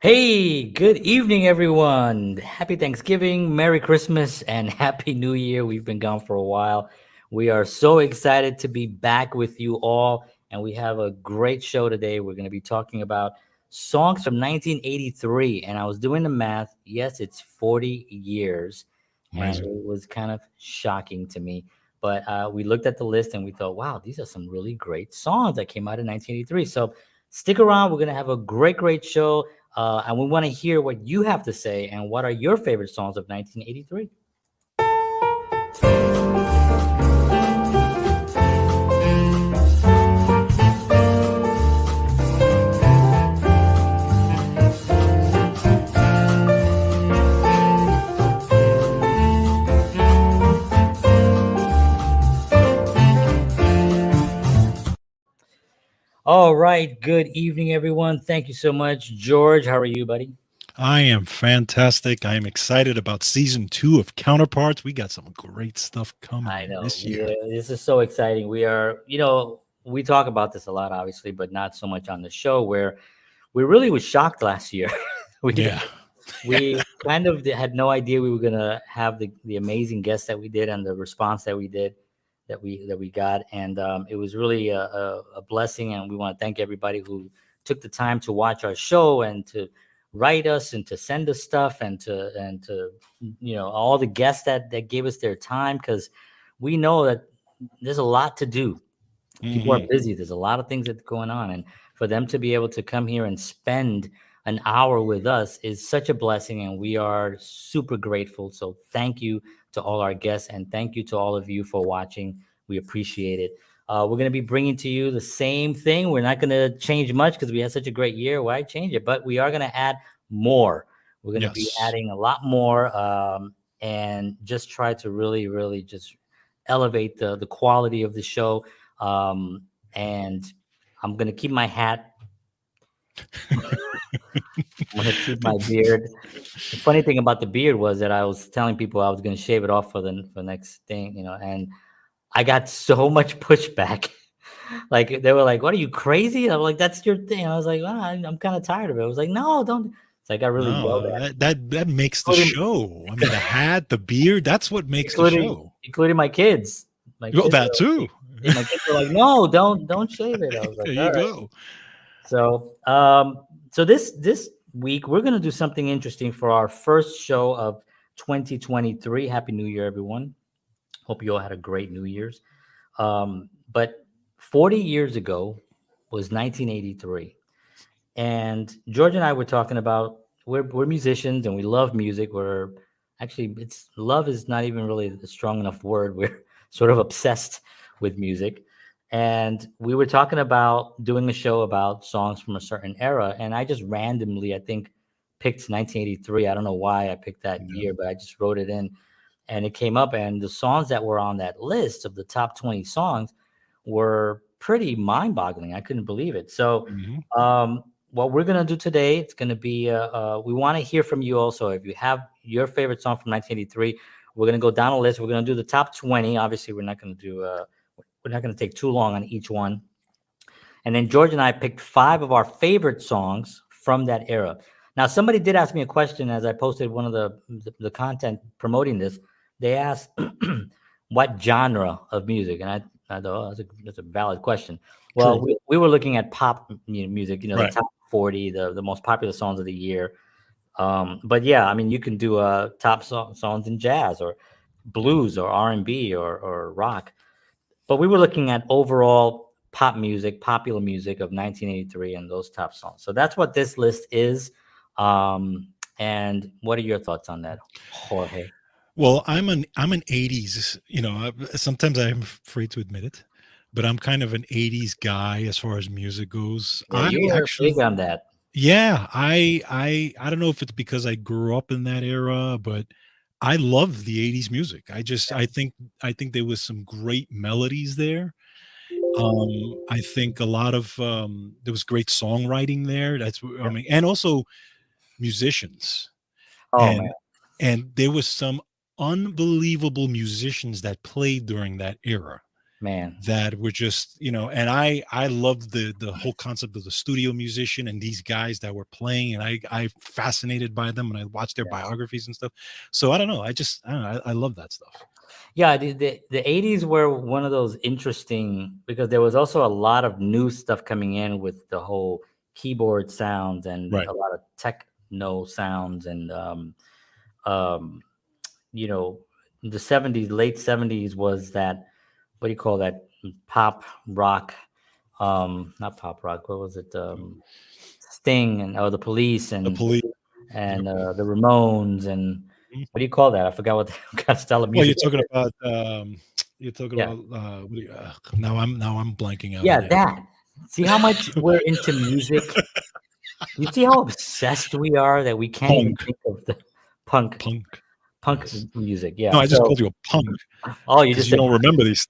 Hey, good evening, everyone. Happy Thanksgiving, Merry Christmas, and Happy New Year. We've been gone for a while. We are so excited to be back with you all, and we have a great show today. We're going to be talking about songs from 1983, and I was doing the math. Yes, it's 40 years, and Amazing. it was kind of shocking to me. But we looked at the list and we thought, wow, these are some really great songs that came out in 1983. So stick around. We're going to have a great show. And we want to hear what you have to say and what are your favorite songs of 1983. All right. Good evening, everyone. Thank you so much. George, how are you, buddy? I am fantastic. I am excited about season 2 of Counterparts. We got some great stuff I coming know. this Yeah, year. this is so exciting. We are, we talk about this a lot, obviously, but not so much on the show where we really was shocked last year. we Yeah. we kind of had no idea we were gonna have the amazing guests that we did and the response that we did that we got, and it was really a blessing. And we want to thank everybody who took the time to watch our show and to write us and to send us stuff and to all the guests that gave us their time, because we know that there's a lot to do. People are Hmm. busy. There's a lot of things that's going on, and for them to be able to come here and spend an hour with us is such a blessing, and we are super grateful. So thank you to all our guests, and thank you to all of you for watching. We appreciate it. We're going to be bringing to you the same thing. We're not going to change much because we had such a great year. Why change it? But we are going to add more. We're going to be Yes. adding a lot more, and just try to really just elevate the quality of the show. And I'm gonna keep my hat. I'm gonna keep my beard. The funny thing about the beard was that I was telling people I was gonna shave it off for the next thing, and I got so much pushback. Like they were like, "What, are you crazy?" I was like, "That's your thing." I was like, well, I'm kind of tired of it. I was like, "No, don't." So I got really yelled No, that makes the at, show. I mean, the hat, the beard, that's what makes the including show. including my kids. My Well, kids that were too. my kids were like, "No, don't shave it." I was like, There "All you right." go. So this week we're gonna do something interesting for our first show of 2023. Happy New Year, everyone! Hope you all had a great New Year's. But 40 years ago was 1983, and George and I were talking about we're musicians and we love music. We're actually, it's love is not even really a strong enough word. We're sort of obsessed with music, and we were talking about doing a show about songs from a certain era. And I just randomly, I think, picked 1983. I don't know why I picked that Yeah. year, but I just wrote it in, and it came up. And the songs that were on that list of the top 20 songs were pretty mind-boggling. I couldn't believe it. So, Hmm. um, what we're gonna do today, it's gonna be we want to hear from you also. If you have your favorite song from 1983, we're gonna go down a list. We're gonna do the top 20. Obviously, we're not gonna take too long on each one. And then George and I picked five of our favorite songs from that era. Now, somebody did ask me a question as I posted one of the content promoting this. They asked what genre of music, and I thought, oh, that's a valid question. Well, True. we were looking at pop music, the Right. top 40, the most popular songs of the year. But yeah, I mean, you can do top songs in jazz or blues or R&B or rock. But we were looking at overall pop music, popular music of 1983 and those top songs. So that's what this list is. And what are your thoughts on that, Jorge? Well, I'm an 80s, sometimes I'm afraid to admit it, but I'm kind of an 80s guy as far as music goes. Yeah, I you were big actually on that. Yeah, I don't know if it's because I grew up in that era, but I love the 80s music. I think there was some great melodies there. I think a lot of there was great songwriting there. I Yep. mean, and also musicians. Oh man. And there was some unbelievable musicians that played during that era. Man. that were just, and I loved the whole concept of the studio musician and these guys that were playing, and I fascinated by them, and I watched their biographies and stuff. So I don't know, I don't know, I love that stuff. Yeah, the 80s were one of those interesting because there was also a lot of new stuff coming in with the whole keyboard sounds and Right. a lot of techno sounds and um you know the 70s, late 70s was that, what do you call that, pop rock, not pop rock, what was it, Sting and the Police The police. Yep. and the Ramones and Mhm. what do you call that? I forgot what kind of style of Well, music. you're talking Yeah. about what do you, now I'm blanking out Yeah, again. that. See how much we're into music? You see how obsessed we are that we can't even Punk. think of the punk Punk. punk Yes. music. No, Yeah. I just So, called you a punk oh, you because just you said, don't remember these.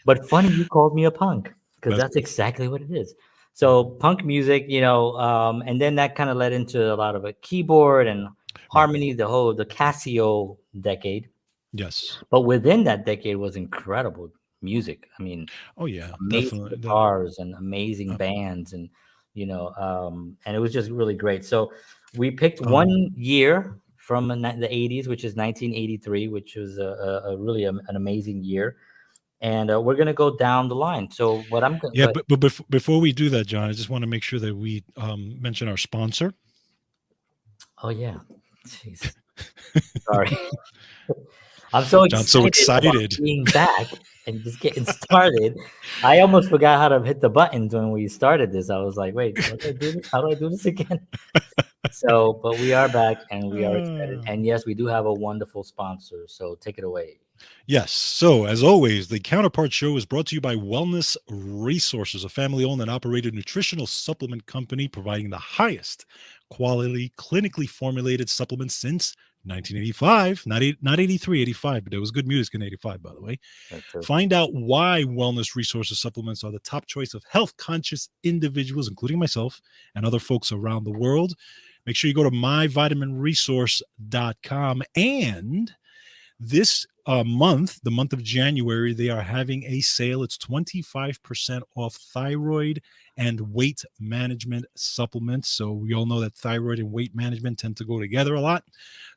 but funny you called me a punk because That's that's exactly what it is. So punk music, and then that kind of led into a lot of a keyboard and Right. harmony, the Casio decade. Yes. But within that decade was incredible music. I mean, Oh yeah, amazing definitely. guitars and amazing Uh, bands and it was just really great. So we picked um, one year from the 80s, which is 1983, which was a really an amazing year, and we're gonna go down the line. So what I'm gonna yeah, go, but before we do that, John, I just want to make sure that we mention our sponsor. oh yeah, jeez, sorry. I'm so John's so excited about excited. being back and just getting started. I almost forgot how to hit the buttons when we started this. I was like, wait, how do I do this? How do I do this again? So, but we are back and we are excited. Uh, And yes, we do have a wonderful sponsor. So take it away. Yes. So, as always, the Counterpart Show is brought to you by Wellness Resources, a family owned and operated nutritional supplement company providing the highest quality, clinically formulated supplements since 1985. Not 83, 85, but there was good music in 85, by the way. That's true. Find out why Wellness Resources supplements are the top choice of health conscious individuals, including myself and other folks around the world. Make sure you go to myvitaminresource.com. And this month, the month of January, they are having a sale. It's 25% off thyroid and weight management supplements. So we all know that thyroid and weight management tend to go together a lot.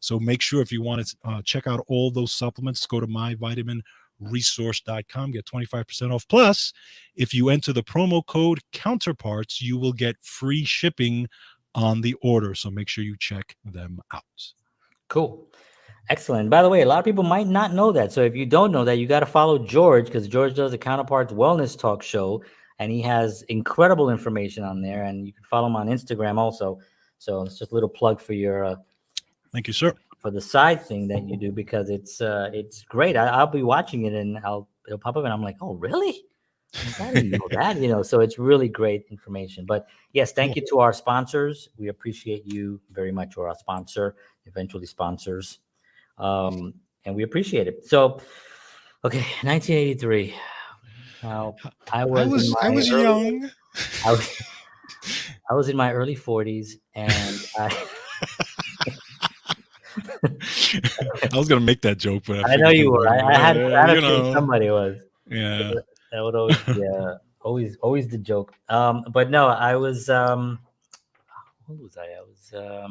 So make sure, if you want to check out all those supplements, go to myvitaminresource.com, get 25% off. Plus, if you enter the promo code Counterparts, you will get free shipping on the order. So make sure you check them out. Cool. Excellent. By the way, a lot of people might not know that. So if you don't know that, you got to follow George because George does the Counterparts Wellness Talk Show and he has incredible information on there. And you can follow him on Instagram also. So it's just a little plug for your Thank you, sir. for the side thing that you do because it's great. I'll be watching it and it'll pop up and I'm like, oh really? Like, I didn't know that. So it's really great information. But yes, thank Cool. you to our sponsors. We appreciate you very much, or our sponsor, eventually sponsors, and we appreciate it. So, okay, 1983. Now I was in I my was early young. I was, I was in my early 40s, and I was gonna make that joke, but I I know figured you you were. were, I had a you feeling know, somebody was. yeah. That would always be always the joke. But no, I was what was I? I was let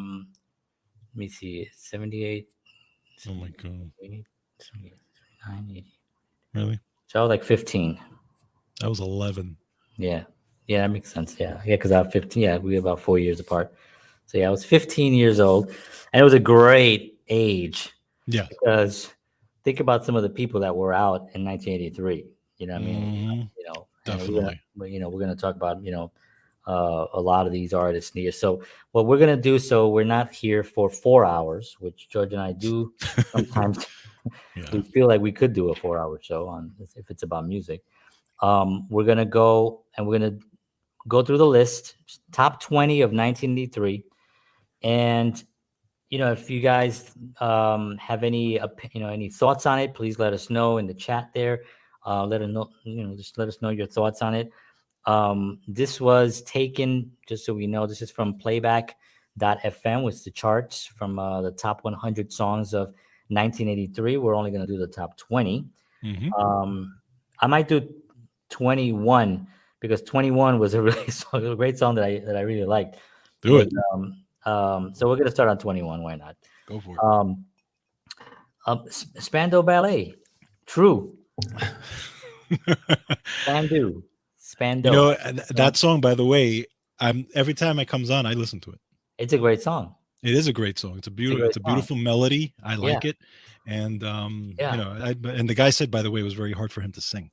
me see, 78, Oh my god, 78, 79, 80. really? So I was like 15. I was 11. Yeah. Yeah, that makes sense. Yeah. Yeah, because I was 15. Yeah, we were about 4 years apart. So yeah, I was 15 years old. And it was a great age Yeah. because think about some of the people that were out in 1983. You know what I mean? Mhm. And Definitely. we're gonna talk about, a lot of these artists here. So what we're gonna do, so we're not here for 4 hours, which George and I do sometimes. Yeah. We feel like we could do a 4 hour show on if it's about music. We're gonna go and we're gonna go through the list, top 20 of 1983, and if you guys have any thoughts on it, please let us know in the chat there. Let us know, just let us know your thoughts on it. This was taken, just so we know, this is from playback.fm with the charts from the top 100 songs of 1983. We're only going to do the top 20. Hmm. I might do 21 because 21 was a really a great song that I really liked. Do But it. so we're gonna start on 21. Why not? Go for Um, Spando Ballet, True, it. Spandu, You Spando. know, and that song, by the way, I'm every time it comes on, I listen to it. It's a great song. It is a great song. It's a It's a beautiful, great it's a song. beautiful melody. I Yeah, like it, and yeah. and the guy said, by the way, it was very hard for him to sing.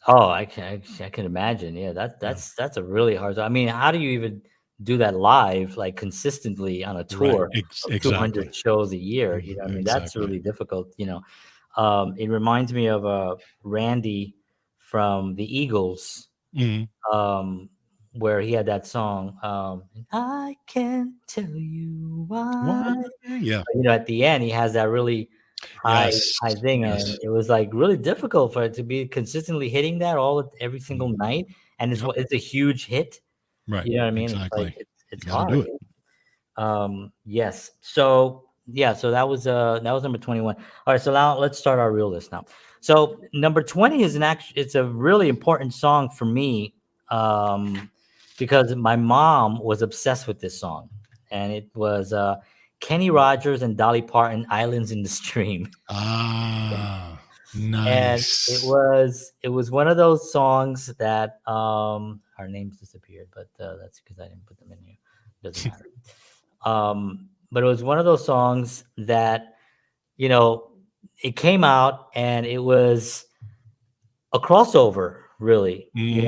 Oh, I can imagine. Yeah, Yeah, that's a really hard. I mean, how do you even do that live, like consistently on a right. tour of Exactly. 200 shows a year? You know, I mean, that's Exactly. really difficult. It reminds me of Randy from the Eagles, Mhm. um, where he had that song. I can't tell you why. Why? Yeah. At the end, he has that really high Yes. high thing, and Yes. it was like really difficult for it to be consistently hitting that every single Mm. night, and Yep. it's a huge hit. Right. You know what I mean? It's like Exactly. it's You got to do hard. it. Yes. So yeah, so that was number 21. All right, so now let's start our real list now. So number 20 is it's a really important song for me, because my mom was obsessed with this song, and it was Kenny Rogers and Dolly Parton, Islands in the Stream. Ah, And nice. it was one of those songs that our names disappeared, but that's because I didn't put them in here. Doesn't matter. But it was one of those songs that, you know, it came out and it was a crossover, really. Hmm.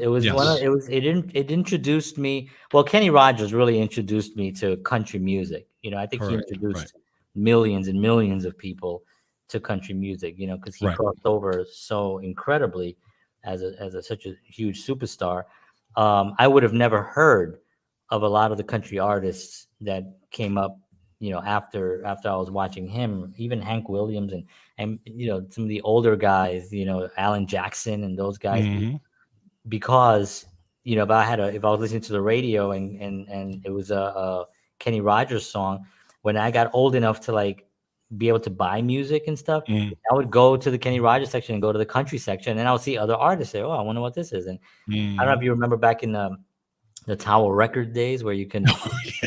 It was one of Yes. it introduced me. Well, Kenny Rogers really introduced me to country music. I think he Correct. Right. introduced millions and millions of people to country music. Because he Right. crossed over so incredibly as such a huge superstar. I would have never heard of a lot of the country artists that came up. After I was watching him, even Hank Williams and some of the older guys, Alan Jackson and those guys, Hmm. because if I was listening to the radio and it was a Kenny Rogers song, when I got old enough to like be able to buy music and stuff, I would go to the Kenny Rogers section and go to the country section, and I'll see other artists say, "Oh, I wonder what this is." And I don't know Hmm. if you remember back in the Tower Record days where you can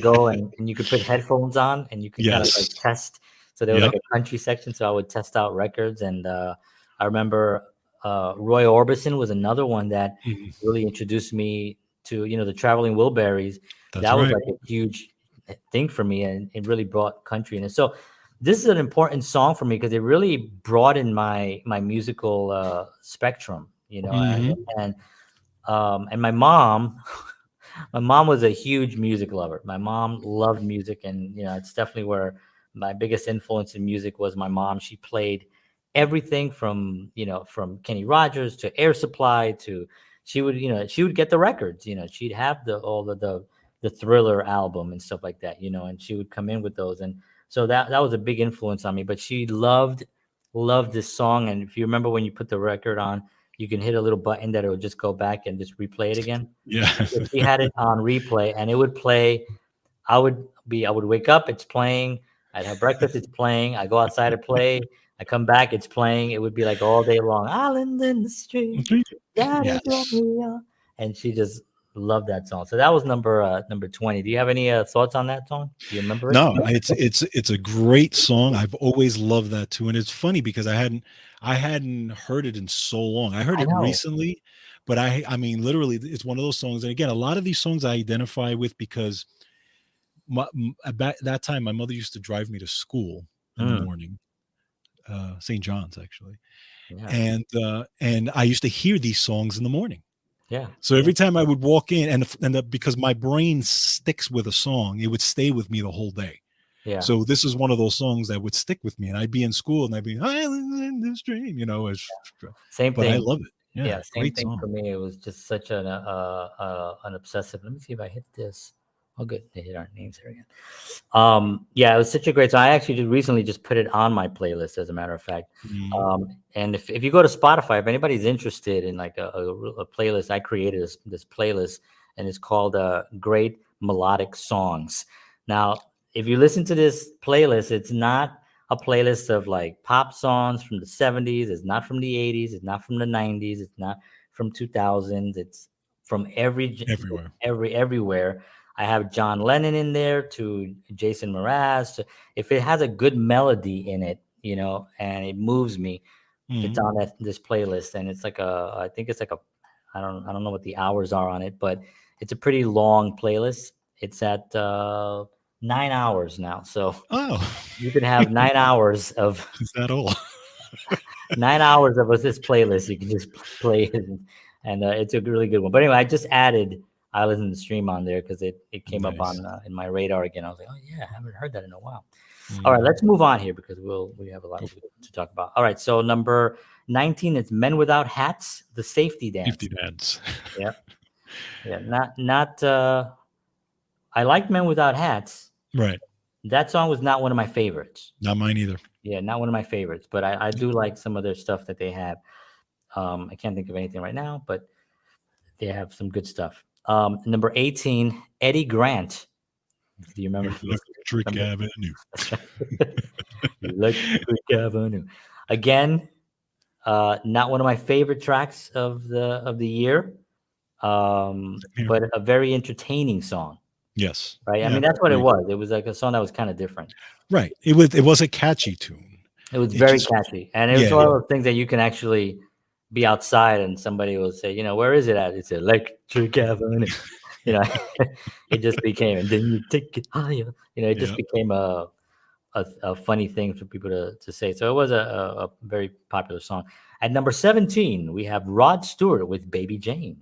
go and you could put headphones on and you could kind of like Yes. test. So there was like Yep. a country section, so I would test out records, and I remember Roy Orbison was another one that Mhm. really introduced me to the Traveling Wilburys. That's That was right. like a huge thing for me, and it really brought country in it. So this is an important song for me because it really broadened my musical spectrum. Hmm. And my mom. My mom was a huge music lover. My mom loved music, and it's definitely where my biggest influence in music was my mom. She played everything from Kenny Rogers to Air Supply to she would get the records. She'd have all the Thriller album and stuff like that. And she would come in with those, and so that was a big influence on me. But she loved this song, and if you remember when you put the record on, you can hit a little button that it would just go back and just replay it again. Yeah. So she had it on replay, and it would play. I would wake up, it's playing. I'd have breakfast, it's playing. I go outside to play. I come back, it's playing. It would be like all day long. Island in the stream, that is what Yes. we are. And she just loved that song. So that was number 20. Do you have any thoughts on that song? Do you remember it? No, it's a great song. I've always loved that too, and it's funny because I hadn't heard it in so long. I heard I it know. recently, but I mean, literally, it's one of those songs. And again, a lot of these songs I identify with because at that time, my mother used to drive me to school in the Mm, morning, St. John's actually, yeah, and I used to hear these songs in the morning. yeah, So yeah, every time I would walk in, because my brain sticks with a song, it would stay with me the whole day. yeah. So this is one of those songs that would stick with me, and I'd be in school and I'd be islands in the stream, Same but I thing. love it. Yeah, Yeah, same great thing song. for me. It was just such an obsessive. Let me see if I hit this. Oh, good. They hit our names here again. Yeah, it was such a great song. I actually recently just put it on my playlist, as a matter of fact. Mhm. And if you go to Spotify, if anybody's interested in like a playlist, I created this playlist, and it's called Great Melodic Songs. Now, if you listen to this playlist, it's not a playlist of like pop songs from the 70s. It's not from the 80s. It's not from the 90s. It's not from 2000s. It's from Everywhere. everywhere. I have John Lennon in there to Jason Mraz. If it has a good melody in it, and it moves me, it's Mhm. on this playlist, and it's like I think it's like a, I don't know what the hours are on it, but it's a pretty long playlist. It's at 9 hours now, so Oh, you can have 9 hours of is that all? 9 hours of this playlist. You can just play it, and it's a really good one. But anyway, I just added Islands in the Stream on there because it came up Nice. on in my radar again. I was like, oh yeah, I haven't heard that in a while. All right, Mhm. let's move on here because we have a lot Go for to talk about. All right, so number 19 is Men Without Hats, the Safety it. Dance. 50 dads. Yeah, yeah, not. I like Men Without Hats. Right. That song was not one of my favorites. Not mine either. Yeah, not one of my favorites, but I do like some of their stuff that they have. I can't think of anything right now, but they have some good stuff. Number 18, Eddie Grant. Do you remember this? Electric Remember? Avenue. That's right. Electric Avenue. Again, not one of my favorite tracks of the year, Here. but a very entertaining song, Yes. right? I Yeah. mean, that's what it Agree. was. It was like a song that was kind of different. Right. It was a catchy tune. It was It very just catchy, and it was yeah. one of those things that you can actually be outside and somebody will say, where is it at? It's Electric Avenue. You know, it just became, and then you take it higher. It just Yeah. became a funny thing for people to say. So it was a very popular song. At number 17, we have Rod Stewart with Baby Jane.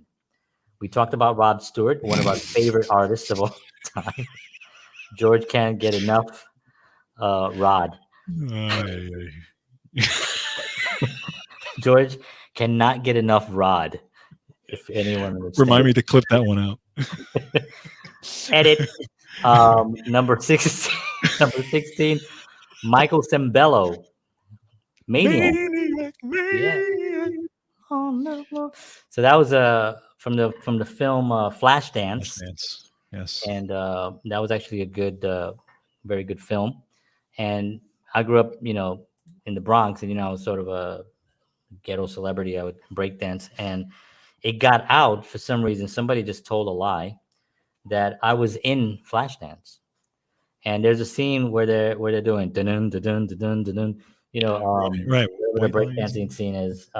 We talked about Rod Stewart, one of our favorite artists of all time. George can't get enough Rod. Ay, ay. George cannot get enough Rod, if anyone Remind understands. me to clip that one out. Edit. Number 16, number 16, Michael Sembello, Maniac. Maniac, Yeah. maniac. Oh no. So that was from the film Flash Flashdance, dance. Yes. and that was actually a good, very good film. And I grew up, in the Bronx, and I was sort of a ghetto celebrity. I would break dance, and it got out for some reason. Somebody just told a lie that I was in Flashdance. And there's a scene where they're doing dun dun dun dun dun dun. Right. Right. Whatever the White lines. breakdancing scene is.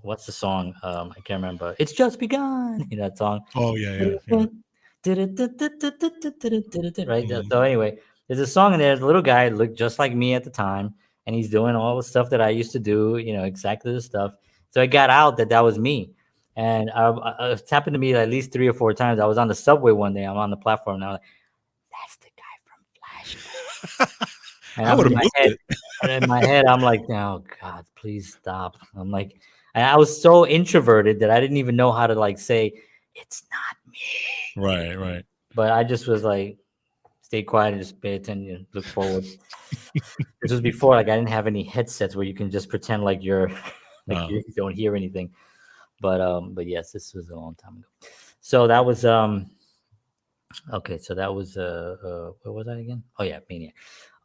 What's the song? I can't remember. It's just begun. That song. Oh yeah, yeah, yeah. Right. Mhm. So anyway, there's a song in there. The little guy looked just like me at the time, and he's doing all the stuff that I used to do. Exactly the stuff. So it got out that was me. And it's happened to me at least 3 or 4 times. I was on the subway one day. I'm on the platform now. That's the guy from Flash. And I I'm would in have my booked head, it. and in my head, I'm like, oh God, please stop. I'm like, and I was so introverted that I didn't even know how to like say, it's not me. Right, right. But I just was like, stay quiet and just pay attention, look forward. This was before like I didn't have any headsets where you can just pretend like you're like Uh, you don't hear anything. But yes, this was a long time ago. So that was okay, so that was where was I again? Oh yeah, Maniac.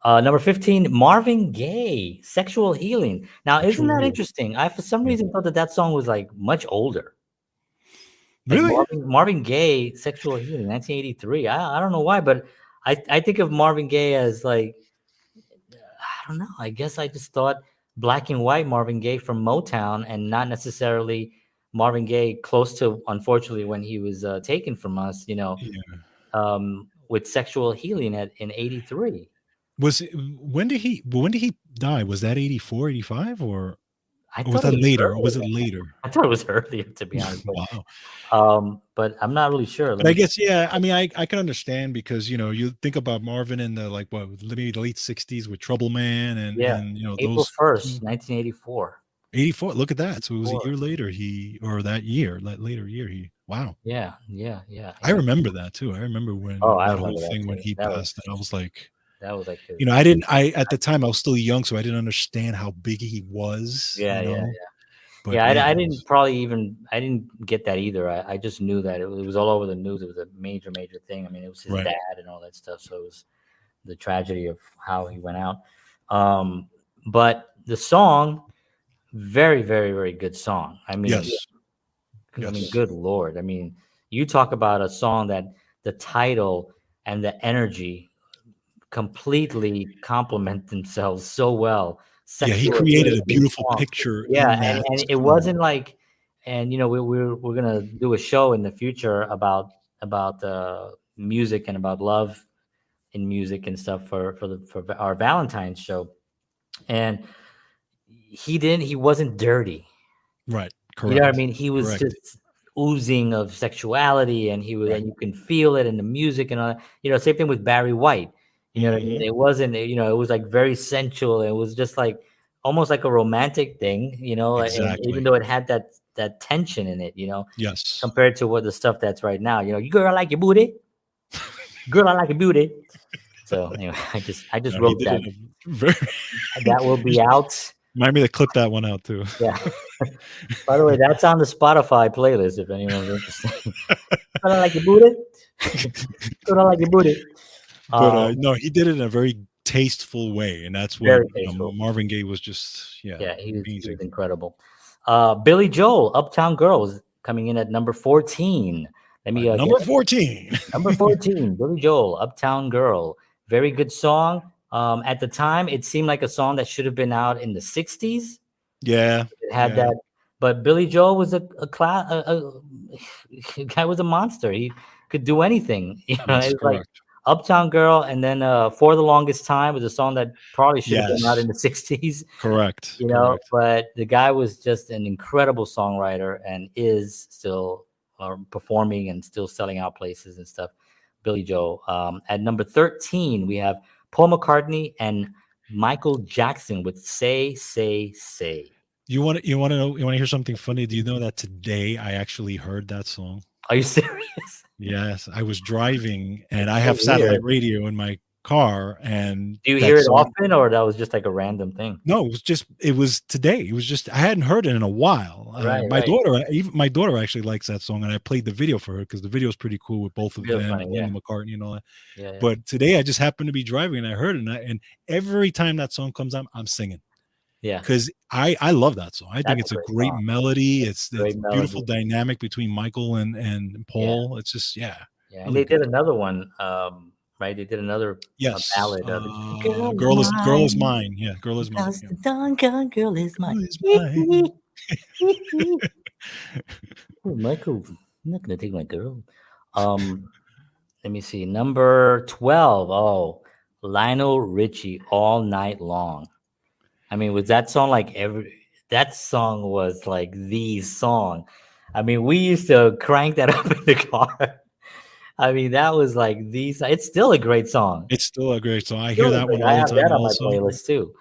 Number 15, Marvin Gaye, Sexual Healing. Now, isn't that actually, interesting? I for some yeah. reason thought that song was like much older. Like Really? Marvin Gaye, Sexual Healing, 1983. I don't know why, but I think of Marvin Gaye as like, I don't know. I guess I just thought black and white Marvin Gaye from Motown, and not necessarily Marvin Gaye close to, unfortunately, when he was taken from us. Yeah. With Sexual Healing in '83. Was it, when did he die? Was that 84, 85, I or was thought it that was later? Or was earlier. it later? I thought it was earlier, to be honest. Wow. But I'm not really sure. Let But I me. guess yeah, I mean I can understand because you think about Marvin in the like what maybe the late 60s with Trouble Man Yeah, and April those 1st, 1984. 84. Look at that. So it was a 84. year later or that year, that later year wow. Yeah, yeah, yeah. I remember that too. I remember Oh, when I that whole remember that thing when too. he passed, and I was like, That was like I at the time I was still young, so I didn't understand how big he was, yeah, yeah, But yeah. yeah, I didn't probably even I didn't get that either. I just knew that it was all over the news. It was a major, major thing. I mean, it was his right. dad and all that stuff. So it was the tragedy of how he went out. Um, but the song, very, very, very good song. Yes. I mean, Yes. good Lord. I mean, you talk about a song that the title and the energy completely complement themselves so well. Yeah, he Sexual created a adjacent beautiful song. picture Yeah, in that and it song. wasn't like, and we're gonna do a show in the future about music and about love in music and stuff for our Valentine's show. And he wasn't dirty. Right. You know what I Correct. mean? He was Correct. just oozing of sexuality, and he was, Right. and you can feel it in the music and all that. You know, same thing with Barry White. You know what I mean? Mhm. It wasn't, it was like very sensual. It was just like almost like a romantic thing, and even Exactly. though it had that tension in it, Yes. compared to what the stuff that's right now. You girl, I like your booty. Girl, I like your booty. So anyway, I just No, he wrote did that. it a very That will you be should out. remind me to clip that one out too. Yeah. By the way, that's on the Spotify playlist if anyone's interested. I don't like your booty. I don't like your booty. But, Um, no, he did it in a very tasteful way, and that's what, Very tasteful. Marvin Gaye was just, yeah, Yeah, he was amazing. incredible. Billy Joel, Uptown Girls, coming in at number 14. Let me get Number it. 14. Number 14, Billy Joel, Uptown Girl. Very good song. At the time, it seemed like a song that should have been out in the 60s. Yeah, It had yeah, that, but Billy Joel was a class. Guy was a monster. He could do anything. It yes, was like correct. Uptown Girl, and then For the Longest Time was a song that probably should have been out Yes, in the 60s. correct, correct. But the guy was just an incredible songwriter and is still performing and still selling out places and stuff. Billy Joel. At number 13, we have Paul McCartney and Michael Jackson with "Say, Say, Say." You wanna hear something funny? Do you know that today I actually heard that song? Are you serious? Yes, I was driving, and It's I so have satellite weird. radio in my car, and Do you hear that it song. often, or that was just like a random thing? No, it was today. It was just I hadn't heard it in a while. Right, My right. daughter even my daughter actually likes that song, and I played the video for her because the video is pretty cool with both of Real them funny, and yeah. Linda McCartney and all that. Yeah, yeah. But today I just happened to be driving and I heard it, and every time that song comes on, I'm singing Yeah, because I love that song. I think that's a it's a great great song. melody. It's It's a great beautiful melody. dynamic between Michael and Yeah, Paul. It's just yeah. And really they did good. another one, right? They did another Yes, ballad of it. Girl is girl is mine mine. Yeah, girl is mine. because Yeah, the doggone girl is mine. girl is mine. Oh, Michael, I'm not gonna take my girl. Um, Let me see. Number 12. Oh, Lionel Richie, All Night Long. I mean, was that song like that song was like the song. I mean, we used to crank that up in the car. I mean, that was like it's still a great song. It's still a great song. I hear Still a that great. one I all the have time that on my also. playlist too.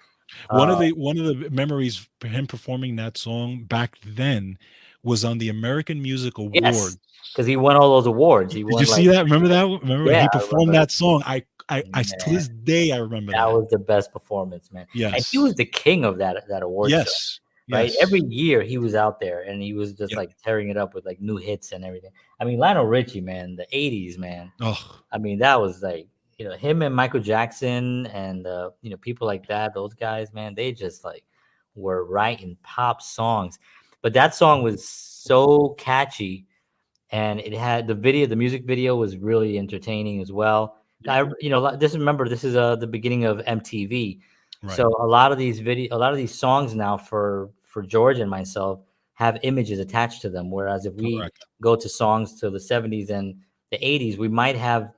One Uh, of the memories for him performing that song back then was on the American Music yes, Awards. because he won all those awards. He Did you won see like that? Remember that? Remember yeah, he I performed remember. that song. I to Man, this day I remember that that. was the best performance, man. And he was Yes. the king of that award show. Yes. Right? Every Yes. year he was out there and he was just Yep. like tearing it up with like new hits and everything. I mean, Lionel Richie, man, the 80s, man. Oh, I mean, that was like, him and Michael Jackson and, people like that, those guys, man, they just like were writing pop songs. But that song was so catchy and it had the music video was really entertaining as well. yep. This is the beginning of MTV, Right. so a lot of these songs now for George and myself have images attached to them. Whereas if we Correct. go to songs to the 70s and the 80s, we might have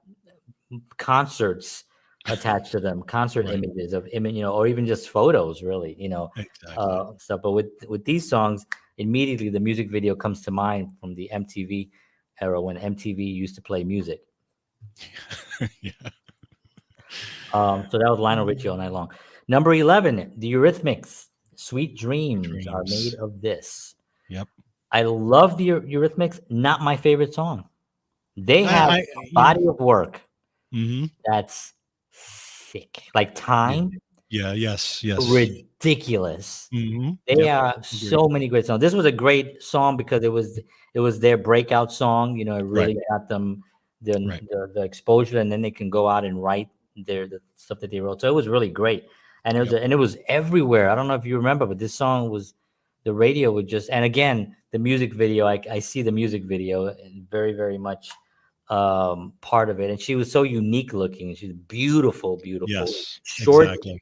concerts attached to them, concert Right. images or even just photos, really, Exactly. stuff. But with these songs, immediately the music video comes to mind from the MTV era when MTV used to play music. Yeah. So that was Lionel Richie All Night Long. Number 11, The Eurythmics, Sweet Dreams Are Made Dreams. of This. Yep. I love the Eurythmics, not my favorite song. They have I a body of work mhm. that's sick. Like Yeah. Time, Yeah, yes, yes. ridiculous. Mhm. They Yep. have Agreed. so many great songs. This was a great song because it was their breakout song. It Right. really got them the, Right. the the exposure, and then they can go out and write the stuff that they wrote. So it was really great. and Yep. it was everywhere. I don't know if you remember, but this song was the radio would just, and again the music video. I see the music video and very much part of it. And she was so unique looking. She's beautiful, Yes. short Exactly.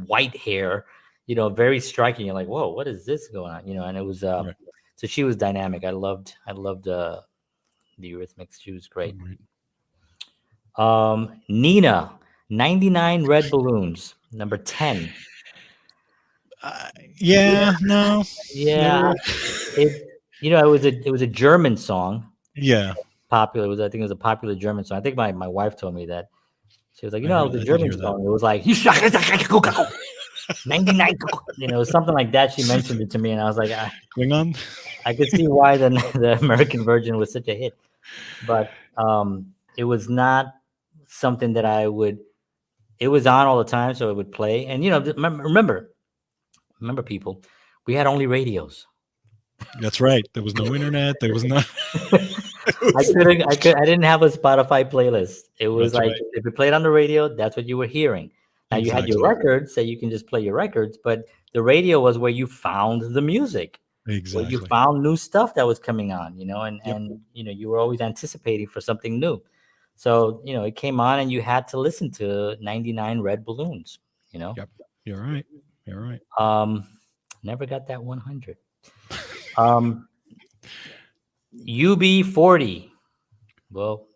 white hair, very striking. You're like, whoa, what is this going on? And it was Right. so she was dynamic. I loved the Eurythmics. She was great. Right. Nina, 99 Red Balloons, number 10. Uh, Yeah, yeah. No. yeah. No. It was a German song, Yeah. popular. I think it was a popular German song. I think my wife told me that. She was like, I it heard. was a I did German hear that. song. It was like 99, something like that. She mentioned it to me, and I was like, Klingon. I could see why the American version was such a hit, but it was not something that I would. It was on all the time, so it would play. And remember, people, we had only radios. That's right. There was no internet. There was not. I didn't have a Spotify playlist. It was That's like right. if it played on the radio, that's what you were hearing. Now you had your Exactly. records, so you can just play your records, but the radio was where you found the music, where you Exactly. found new stuff that was coming on, and Yep. you were always anticipating for something new. So, it came on and you had to listen to 99 Red Balloons, you know. Yep. You're right. You're right. Um Never got that 100. Um UB40. Well,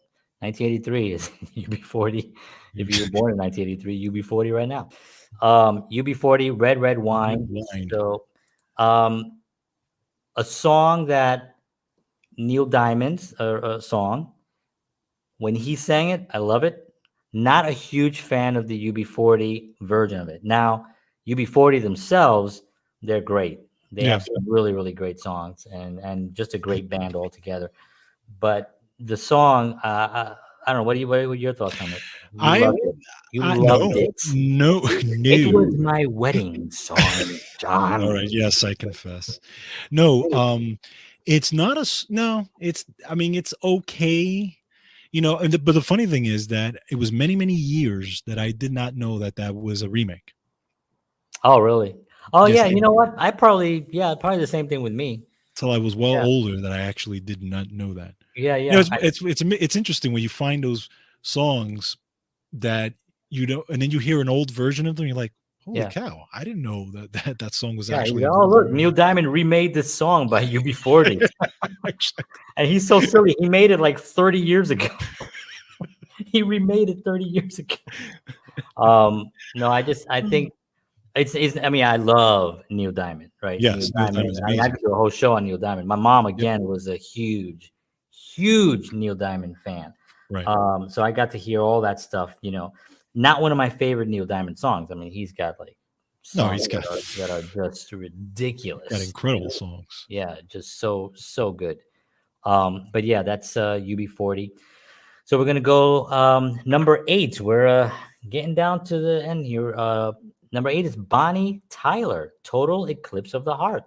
1983 is UB40. If you were born in 1983, UB40 right now. UB40, Red Wine. Blind. So, a song that Neil Diamond's a song. When he sang it, I love it. Not a huge fan of the UB40 version of it. Now, UB40 themselves, they're great. They Yeah. have some really great songs and just a great band altogether. But the song, I don't know. What were your thoughts on it? You I. loved it. You No. loved it. No. It No. was my wedding song, All John. right. Yes, I confess. No. It's not no. It's. I mean, it's okay. But the funny thing is that it was many years that I did not know that was a remake. Oh, really? Oh, Yes, yeah. You know what? Probably the same thing with me. till I was well Yeah, older that I actually did not know that. yeah, You know, yeah. it's interesting when you find those songs that you know, and then you hear an old version of them. You're like, holy Yeah. cow! I didn't know that song was Yeah, actually. oh, look, Neil Diamond remade this song by UB40. Actually, And he's so silly. He made it like 30 years ago. He remade it 30 years ago. No, I think it's I mean, I love Neil Diamond, right? Neil yes, Neil Diamond. Diamond's I amazing. could do a whole show on Neil Diamond. My mom Yep. again was a huge Neil Diamond fan. Right. So I got to hear all that stuff, Not one of my favorite Neil Diamond songs. I mean, he's got like No, songs he's got that are just ridiculous. incredible songs. Yeah, just so good. But yeah, that's UB40. So we're gonna go number 8. We're getting down to the end here. Number 8 is Bonnie Tyler, Total Eclipse of the Heart.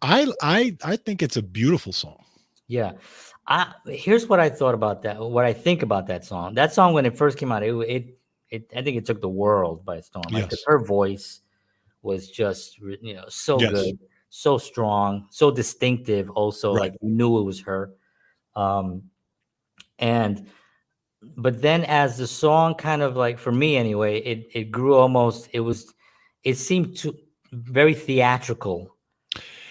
I think it's a beautiful song. Yeah. Here's what I thought about that. What I think about that song. That song, when it first came out, I think it took the world by storm. Like, 'cause Yes. her voice was just, so Yes. good, so strong, so distinctive. Also, Right. like, you knew it was her. And but then as the song kind of, like, for me anyway, it grew almost. It seemed to very theatrical.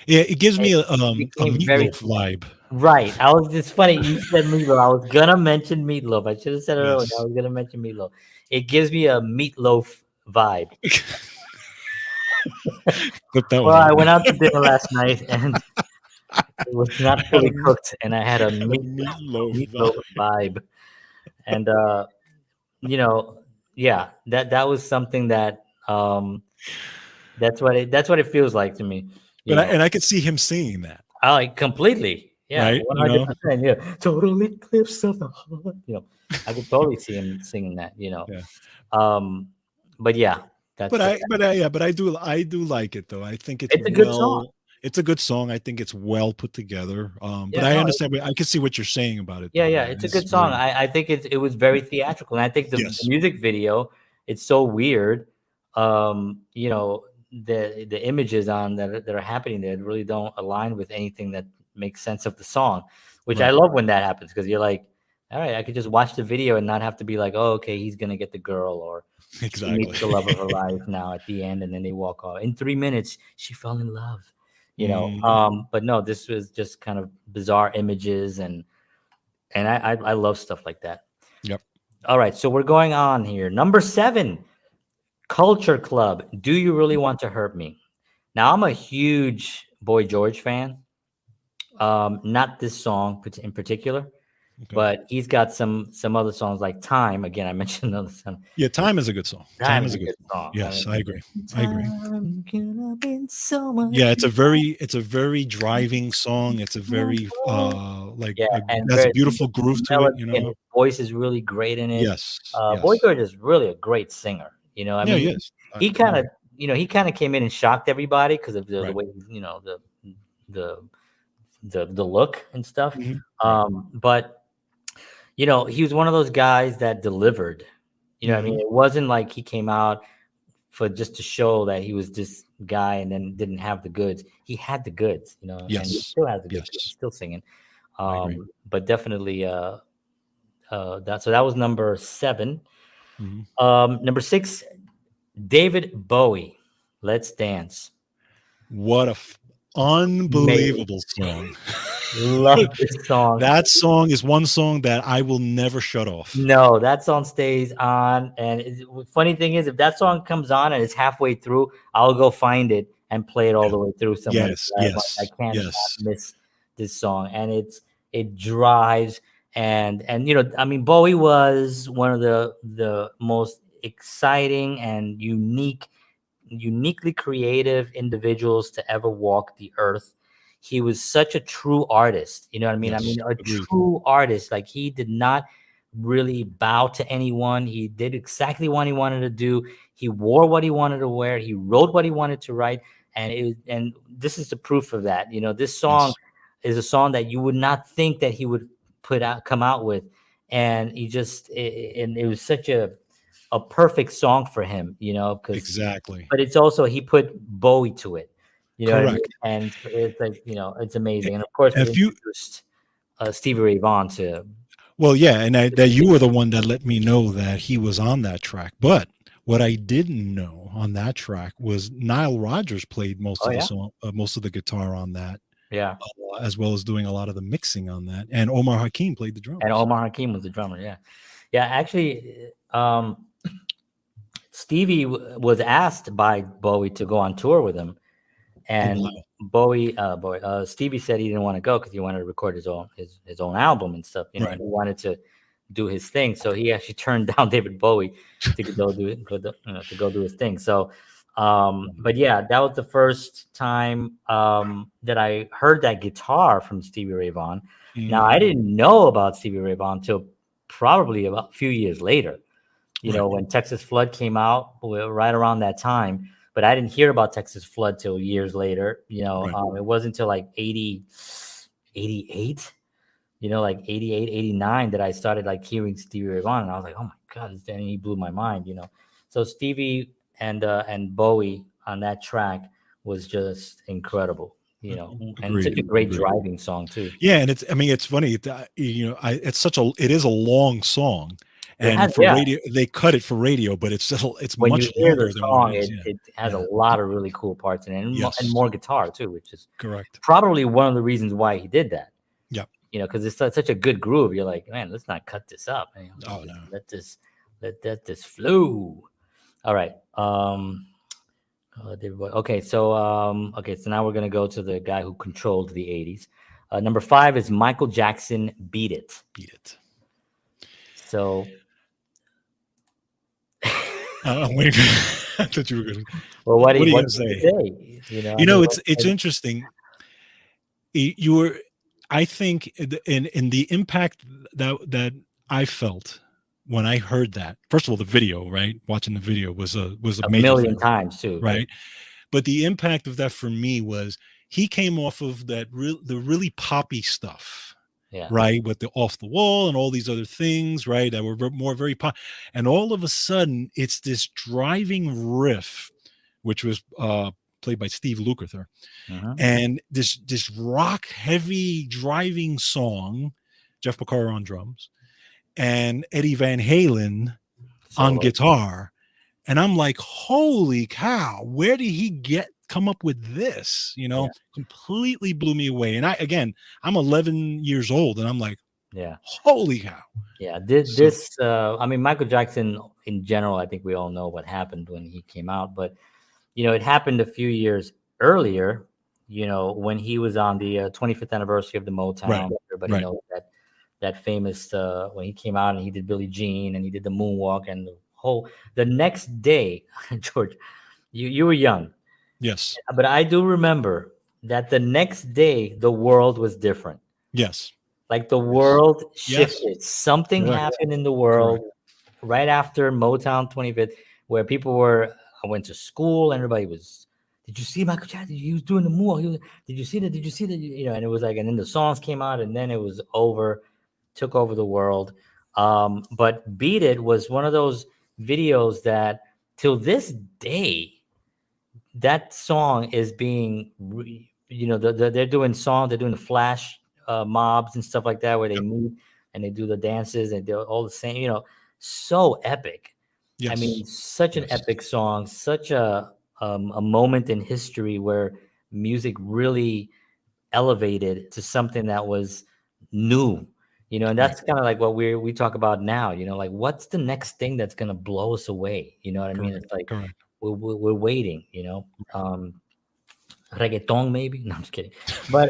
Yeah, it gives me It a became very Meatloaf vibe. right. It's funny you said Meatloaf. I was gonna mention Meatloaf. I should have said it earlier. I Yes. was gonna mention Meatloaf. It gives me a Meatloaf vibe. Clip that Well, one I out. went out to dinner last night and it was not Had a fully cooked, and I had a Meatloaf Meatloaf vibe. vibe. And yeah, that was something that that's what it feels like to me. But I could see him singing that, Completely. Yeah, right? 100%. Yeah, total eclipse of the heart. I could totally see him singing that. Yeah. But yeah, that's But I do like it though. I think it's a good song. it's a good song. I think it's well put together. But Yeah, I no, understand. I can see what you're saying about it. yeah, Though. yeah, it's a good song. I think it was very theatrical, and I think the Yes. music video it's so weird. You know, the images on that are happening there really don't align with anything that makes sense of the song, which I Right. love when that happens, because you're like, all right, I could just watch the video and not have to be like, oh, okay, he's gonna get the girl, or she Exactly. meets the love of her life now at the end, and then they walk off. In 3 minutes, she fell in love. You know, Mhm. but no, this was just kind of bizarre images, and I love stuff like that. Yep. All right, so we're going on here. Number 7, Culture Club. Do you really want to hurt me? Now, I'm a huge Boy George fan. Not this song in particular, Okay. but he's got some other songs like Time. Again, I mentioned another song. Yeah, Time is a good song. Time Time is is a a good good song. song. I Yes, mean, I agree. I agree. time could have been so much Yeah, it's a very driving song. It's a very more. like Yeah, and has a very beautiful groove to it, melody, and his voice is really great in it. Yes. Boy Yes. George is really a great singer. You know, I Yeah, mean, he is. he I kind of, agree. he kind of came in and shocked everybody because of the Right. way, the the look and stuff. Mhm. Right. But he was one of those guys that delivered. You know what I mean? Mhm. It wasn't like he came out for just to show that he was this guy and then didn't have the goods. He had the goods, and he Yes. still has the goods. He's Yes. still singing. I agree. But definitely, that was number 7. Mhm. Number 6, David Bowie. Let's Dance. What a Amazing. unbelievable song. Love this song. That song is one song that I will never shut off. No, that song stays on. And funny thing is, if that song comes on and it's halfway through, I'll go find it and play it all Yeah. the way through somewhere. Yes, I'm like, I yes, can't yes. miss this song, and it drives. And I mean, Bowie was one of the most exciting and uniquely creative individuals to ever walk the earth. He was such a true artist. You know what I mean? I Yes, mean, a agreed. true artist. Like, he did not really bow to anyone. He did exactly what he wanted to do. He wore what he wanted to wear. He wrote what he wanted to write. And this is the proof of that. This song Yes, is a song that you would not think that he would come out with. And and it was such a perfect song for him, because exactly. but it's also, he put Bowie to it. You know what I mean? Correct. And it's like, it's A amazing. And of course, we if you introduced Stevie Ray Vaughan to. well, yeah, and that you were the one that let me know that he was on that track, but what I didn't know on that track was Nile Rodgers played most Oh of the yeah, song most of the guitar on that, yeah. as well as doing a lot of the mixing on that, and Omar Hakim played the And drums. Omar Hakim was the drummer. Yeah, yeah. Actually, Stevie was asked by Bowie to go on tour with him, Oh, and wow. Stevie said he didn't want to go because he wanted to record his own album and stuff, Right. and he wanted to do his thing. So he actually turned down David Bowie to go do it, to go do his thing. So, but yeah, that was the first time that I heard that guitar from Stevie Ray Vaughan. Now, I Mhm. didn't know about Stevie Ray Vaughan until probably about a few years later. Right, When Texas Flood came out, right around that time. But I didn't hear about Texas Flood till years later. right. It wasn't until like 88, like 88, 89, that I started like hearing Stevie Ray Vaughan, and I was like, oh my God, and he blew my mind. So Stevie and Bowie on that track was just incredible, and such Agreed, a great agreed. driving song too. Yeah, and I mean, it's funny, it is a long song, It and has, for yeah. radio they cut it for radio, but it's When you much hear the longer than what it song, is, it has a yeah, lot of really cool parts in it, and yes, more guitar too, which is correct. probably one of the reasons why he did that. Yeah. Because it's such a good groove. You're like, man, let's not cut this up. Oh, Just no. let this flow. All right. So now we're gonna go to the guy who controlled the '80s. Number 5 is Michael Jackson. Beat It. Beat it. So, Wait, I thought you were gonna well, what are you what gonna do you say? say? I mean, It's interesting. You were I think in the impact that I felt when I heard that. First of all, the video, right? Watching the video was a a major million thing, times too, right? right? But the impact of that for me was he came off of the really poppy stuff, Yeah. right? With the Off the Wall and all these other things, right? That were more very pop. And all of a sudden, it's this driving riff, which was played by Steve Lukather, Uh-huh. and this rock heavy driving song, Jeff Porcaro on drums, and Eddie Van Halen on Solo. guitar. And I'm like, holy cow, where did he come up with this? Yeah. Completely blew me away. And I'm 11 years old, and I'm like, Yeah. holy cow. Yeah. So I mean, Michael Jackson in general, I think we all know what happened when he came out, but it happened a few years earlier, when he was on the 25th anniversary of the right, Motown. Everybody right. knows that famous when he came out and he did Billie Jean and he did the moonwalk and the next day, George, you were young, Yes. but I do remember that the next day the world was different. Yes. Like the Yes. world Yes. shifted. Something Correct. happened in the Correct. world right after Motown 25th, where people I went to school and everybody was, did you see Michael Jackson? He was doing the move. Did you see that? Did you see that? And it was like, and then the songs came out and then it was over, took over the world. But Beat It was one of those videos that till this day, that song is being, they're doing the flash mobs and stuff like that, where they Yep. meet and they do the dances and they're all the same, so epic. I Yes. mean, such an Yes. epic song, such a moment in history where music really elevated to something that was new, and Right. that's kind of like what we talk about now, like what's the next thing that's going to blow us away? You know what I mean? Correct. It's like Correct. we're waiting, reggaeton maybe. No, I'm just kidding. But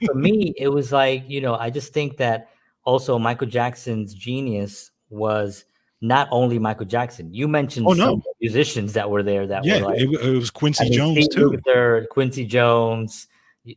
for me, it was like, I just think that also Michael Jackson's genius was not only Michael Jackson. You mentioned Oh some no. musicians that were there that were Yeah. like, It was I Quincy mean, Jones Steve too. Lukather, Quincy Jones,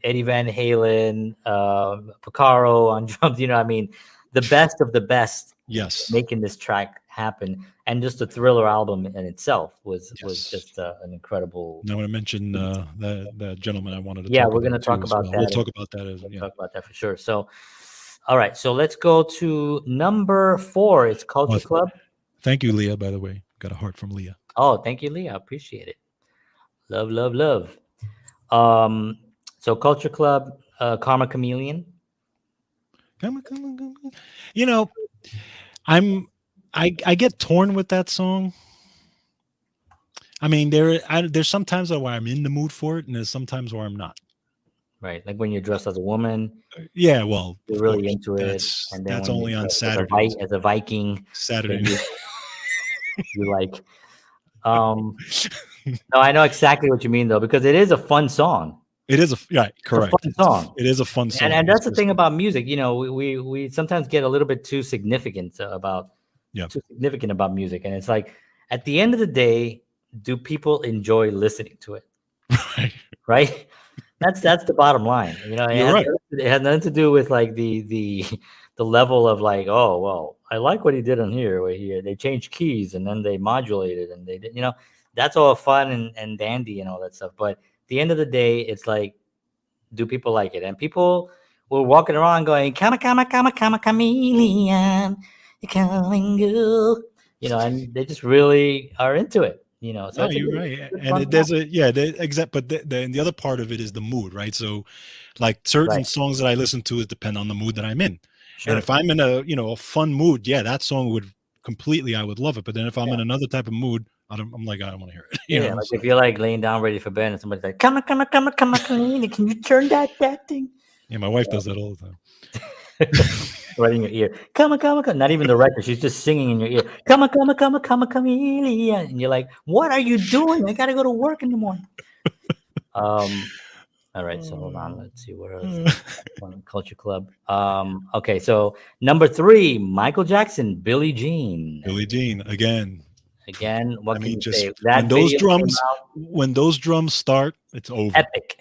Eddie Van Halen, Porcaro on drums. I mean, the best of the best Yes. making this track happen, and just the Thriller album in itself was Yes. just an incredible. Now, when I mentioned that gentleman I wanted to Yeah, talk we're gonna about too talk as about well. We'll that. talk about that as We'll yeah. talk about that for sure. So, all right, so let's go to number 4. It's Oh, Culture Club. thank you, Leah. By the way, got a heart from Leah. Oh, thank you, Lee. I appreciate it. Love, love, love. Um, so Culture Club, Karma Chameleon. Come on, come on, come on. You know, I'm I get torn with that song. I mean, there's sometimes where I'm in the mood for it, and there's sometimes where I'm not. Right, like when you're dressed as a woman, Yeah, well, you're of really course, into it, that's and then that's when you're only on dressed Saturdays. as a Viking, Saturday. then you like. No, I know exactly what you mean though, because it is a fun song. It is It's a correct. fun song, It is a fun and song. that's the thing about music. We sometimes get a little bit too significant Yeah, music, and it's like at the end of the day, do people enjoy listening to it? right. Right? That's the bottom line. You're right. It has nothing to do with like the level of like, oh well, I like what he did on here, where they changed keys and then they modulated and they did, that's all fun and dandy and all that stuff. But at the end of the day, it's like, do people like it? And people were walking around going, come, chameleon, you come and go, and they just really are into it. So No, it's a you're good, right. good And fun song. there's exact, but the other part of it is the mood, right? So, like certain Right. songs that I listen to is depend on the mood that I'm in. And Sure. if I'm in a fun mood, yeah, that song I would love it. But then if I'm in another type of mood, I'm like, I don't want to hear it. Yeah, like So, if you're like laying down ready for bed and somebody's like, come on, Kalini, can you turn that thing? yeah, my wife does that all the time. Right in your ear. Come on. Not even the record. She's just singing in your ear. Come on, chameleon. And you're like, what are you doing? I gotta go to work in the morning. All right, so hold on. Let's see where else. Culture Club. Okay, so number 3, Michael Jackson, Billie Jean. Billie Jean again. Again, what I can mean, you just say? That video came out. when those drums start, it's over. Epic.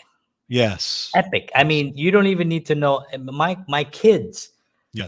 Yes. Epic. I mean, you don't even need to know. My kids,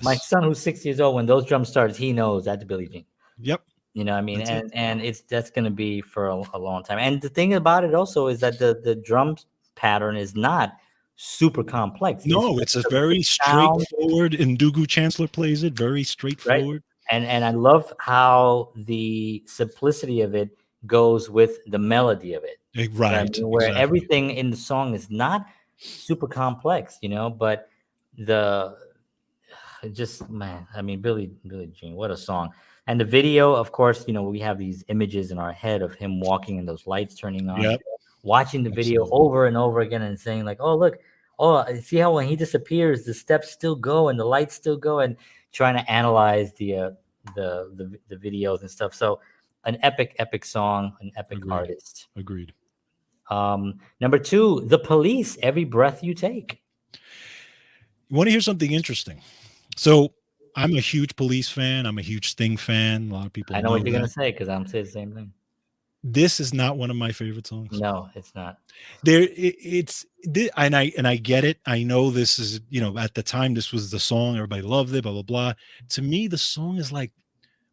my Yes. son who's 6 years old, when those drums start, he knows that's Billie Jean. Yep. You know what I mean? That's it. And that's gonna be for a long time. And the thing about it also is that the drum pattern is not super complex. It's No, just it's a the very sound, straightforward, and Ndugu Chancellor plays it very right? straightforward. And I love how the simplicity of it goes with the melody of it. You know what I Right, mean? Where exactly. everything in the song is not super complex, but the just man, I mean, Billie Jean, what a song. And the video, of course, we have these images in our head of him walking and those lights turning on, Yep, watching the video absolutely. over and over again and saying like, oh look, oh, see how when he disappears the steps still go and the lights still go, and trying to analyze the videos and stuff. So an epic song, an epic Agreed. artist. Agreed. Number two, The Police, Every Breath You Take. You want to hear something interesting? So I'm a huge Police fan. I'm a huge Sting fan. A lot of people I know know what you're gonna that. say because I'm saying the same thing. This is not one of my favorite songs. No, it's not. And I get it. I know this is, at the time this was the song, everybody loved it, blah blah blah. To me, the song is like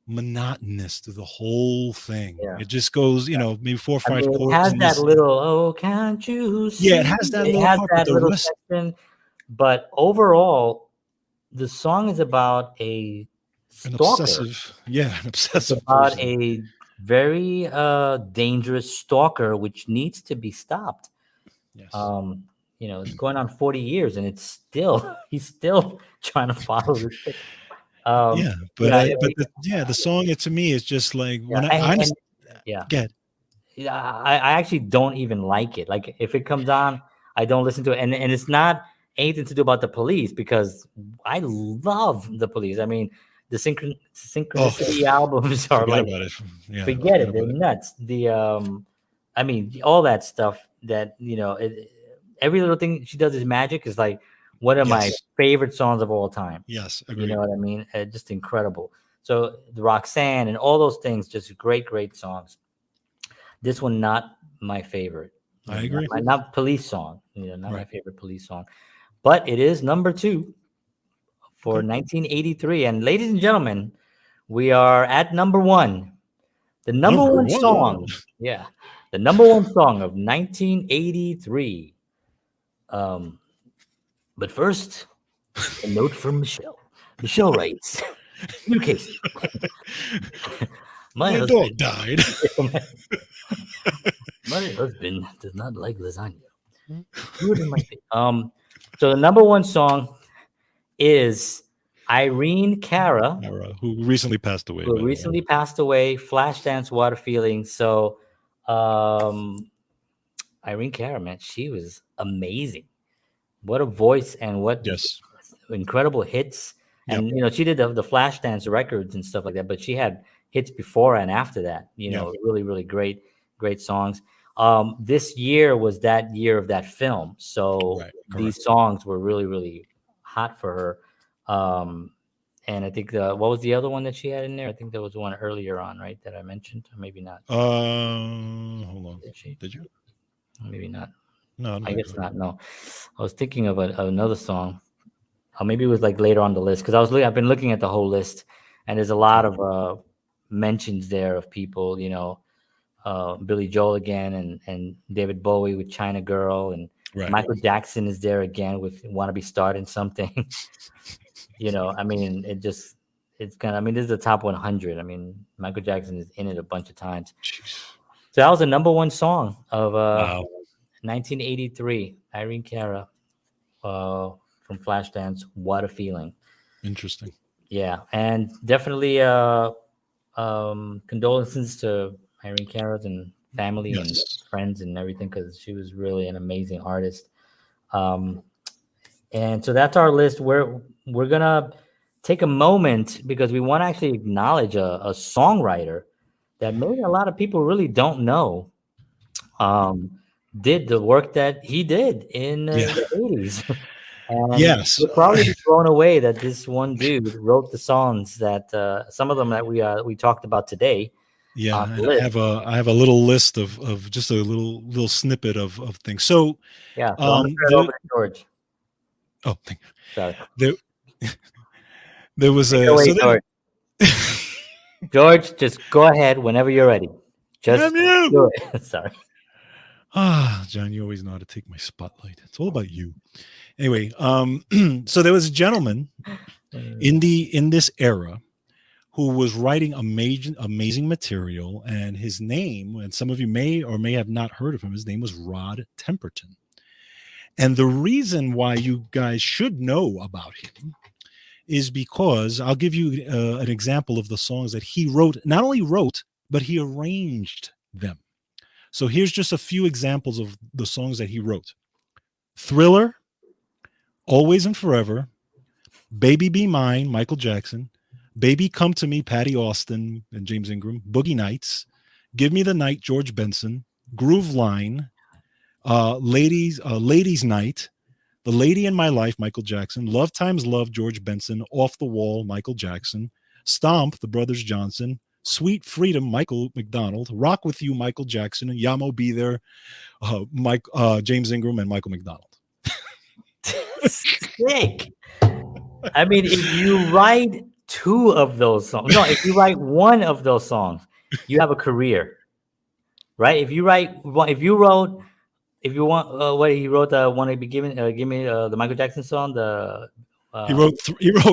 monotonous to the whole thing. Yeah. It just goes, maybe four or I five mean, it chords has and that this. little, oh, can't you Yeah, see? it has that It little has part, but that the little rest, section, but overall, the song is about a stalker. an It's obsessive about person. a very dangerous stalker, which needs to be stopped. Yes. Um, it's going on 40 years, and it's still he's still trying to follow this thing. Yeah, but Yeah, the song, to me, is just like yeah, when I and honest yeah. get. Yeah, I actually don't even like it. Like if it comes on, I don't listen to it, and it's not anything to do about the Police because I love the Police. I mean, the Oh, synchronicity albums are forget like about it. Yeah, forget forget it, they're about it. nuts. I mean, all that stuff that every little thing she does is magic is like one of my Yes, favorite songs of all time. yes, You know agreed. what I mean? Just incredible. So the Roxanne and all those things, just great songs. This one not my favorite. I agree. Not Police song. Not my Right. favorite Police song, but it is number two for Okay. 1983. And ladies and gentlemen, we are at number one. The number Number one one. song, yeah, the number one song of 1983. Um, but first, a note from Michelle. Michelle writes, "Dear Casey, my My husband, dog died. my husband does not like lasagna. Good in my face." So the number one song is Irene Cara, Mara, who recently passed away, who by the way. recently passed away. Flashdance, Water Feeling. So, Irene Cara, man, she was amazing. What a voice and what Yes. incredible hits. Yep. And she did the Flashdance records and stuff like that, but she had hits before and after that. Yeah. Really great songs. This year was that year of that film, so Right. these Correct. songs were really hot for her. And I think what was the other one that she had in there? I think there was one earlier on, right, that I mentioned. Maybe not. Hold on. Did she? Did you? Maybe not. No, I don't I think guess so. not. No, I was thinking of another song. Or maybe it was like later on the list because I've been looking at the whole list, and there's a lot Okay. of mentions there of people. Billy Joel again, and David Bowie with China Girl, and Right. Michael Jackson is there again with "Want to Be Starting Something." I mean, it's kind of. I mean, this is the top 100. I mean, Michael Jackson is in it a bunch of times. Jeez. So that was the number one song of Wow. 1983. Irene Cara from Flashdance. What a feeling. Interesting. Yeah, and definitely condolences to Irene Cara's and family and Yes. friends and everything because she was really an amazing artist. Um, and so that's our list. We're gonna take a moment because we want to actually acknowledge a songwriter that maybe a lot of people really don't know. Did the work that he did in Yeah. the 80s. And Yes. you'll probably be blown away that this one dude wrote the songs that some of them that we talked about today Yeah, on the and list. I have a little list of just a little snippet of things. So, Yeah, so I'm gonna turn it over there, to George. oh, thank Sorry, there there was take it a away, so there. George. George, just go ahead whenever you're ready. Just Damn you! do it. Sorry. John, you always know how to take my spotlight. It's all about you. Anyway, so there was a gentleman in this era who was writing amazing material, and his name, and some of you may or may have not heard of him, his name was Rod Temperton. And the reason why you guys should know about him is because I'll give you an example of the songs that he wrote, not only wrote, but he arranged them. So here's just a few examples of the songs that he wrote: Thriller, Always and Forever, Baby Be Mine, Michael Jackson, Baby Come to Me, Patty Austin and James Ingram, Boogie Nights, Give Me the Night, George Benson, Groove Line, Ladies Night, The Lady in My Life, Michael Jackson, Love Times Love, George Benson, Off the Wall, Michael Jackson, Stomp, The Brothers Johnson, Sweet Freedom, Michael McDonald, Rock With You, Michael Jackson, and Yamo Be There, James Ingram, and Michael McDonald. Sick. I mean, if you write two of those songs, no, if you write one of those songs, you have a career, right? If you write one, if you want, what he wrote, want to be given, give me the Michael Jackson song, the He wrote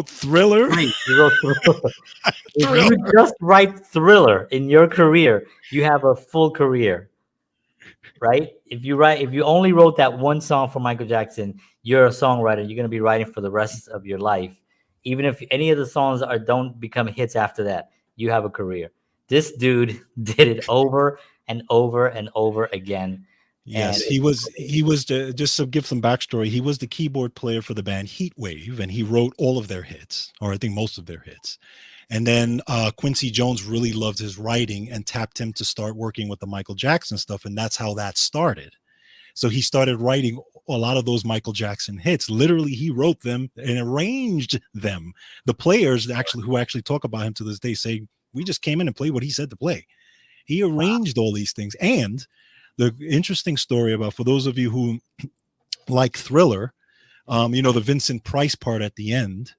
Thriller. right, he wrote Thriller. If Thriller. you just write Thriller in your career, you have a full career, right? If you only wrote that one song for Michael Jackson, you're a songwriter. You're going to be writing for the rest of your life. Even if any of the songs don't become hits after that, you have a career. This dude did it over and over and over again. Yes, he was just to give some backstory, he was the keyboard player for the band Heatwave, and he wrote all of their hits, or I think most of their hits. And then Quincy Jones really loved his writing and tapped him to start working with the Michael Jackson stuff, and that's how that started. So he started writing a lot of those Michael Jackson hits. Literally, he wrote them and arranged them. The players who actually talk about him to this day say, we just came in and played what he said to play. He arranged all these things. And the interesting story about, for those of you who like Thriller, the Vincent Price part at the end,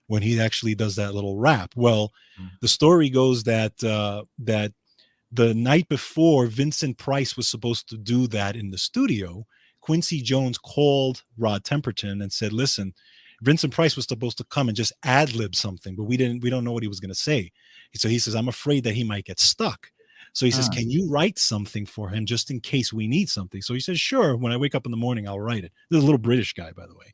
when he actually does that little rap. Well, the story goes that that the night before Vincent Price was supposed to do that in the studio, Quincy Jones called Rod Temperton and said, listen, Vincent Price was supposed to come and just ad-lib something, but we don't know what he was going to say. So he says, I'm afraid that he might get stuck. So he says, can you write something for him just in case we need something? So he says, sure. When I wake up in the morning, I'll write it. This is a little British guy, by the way.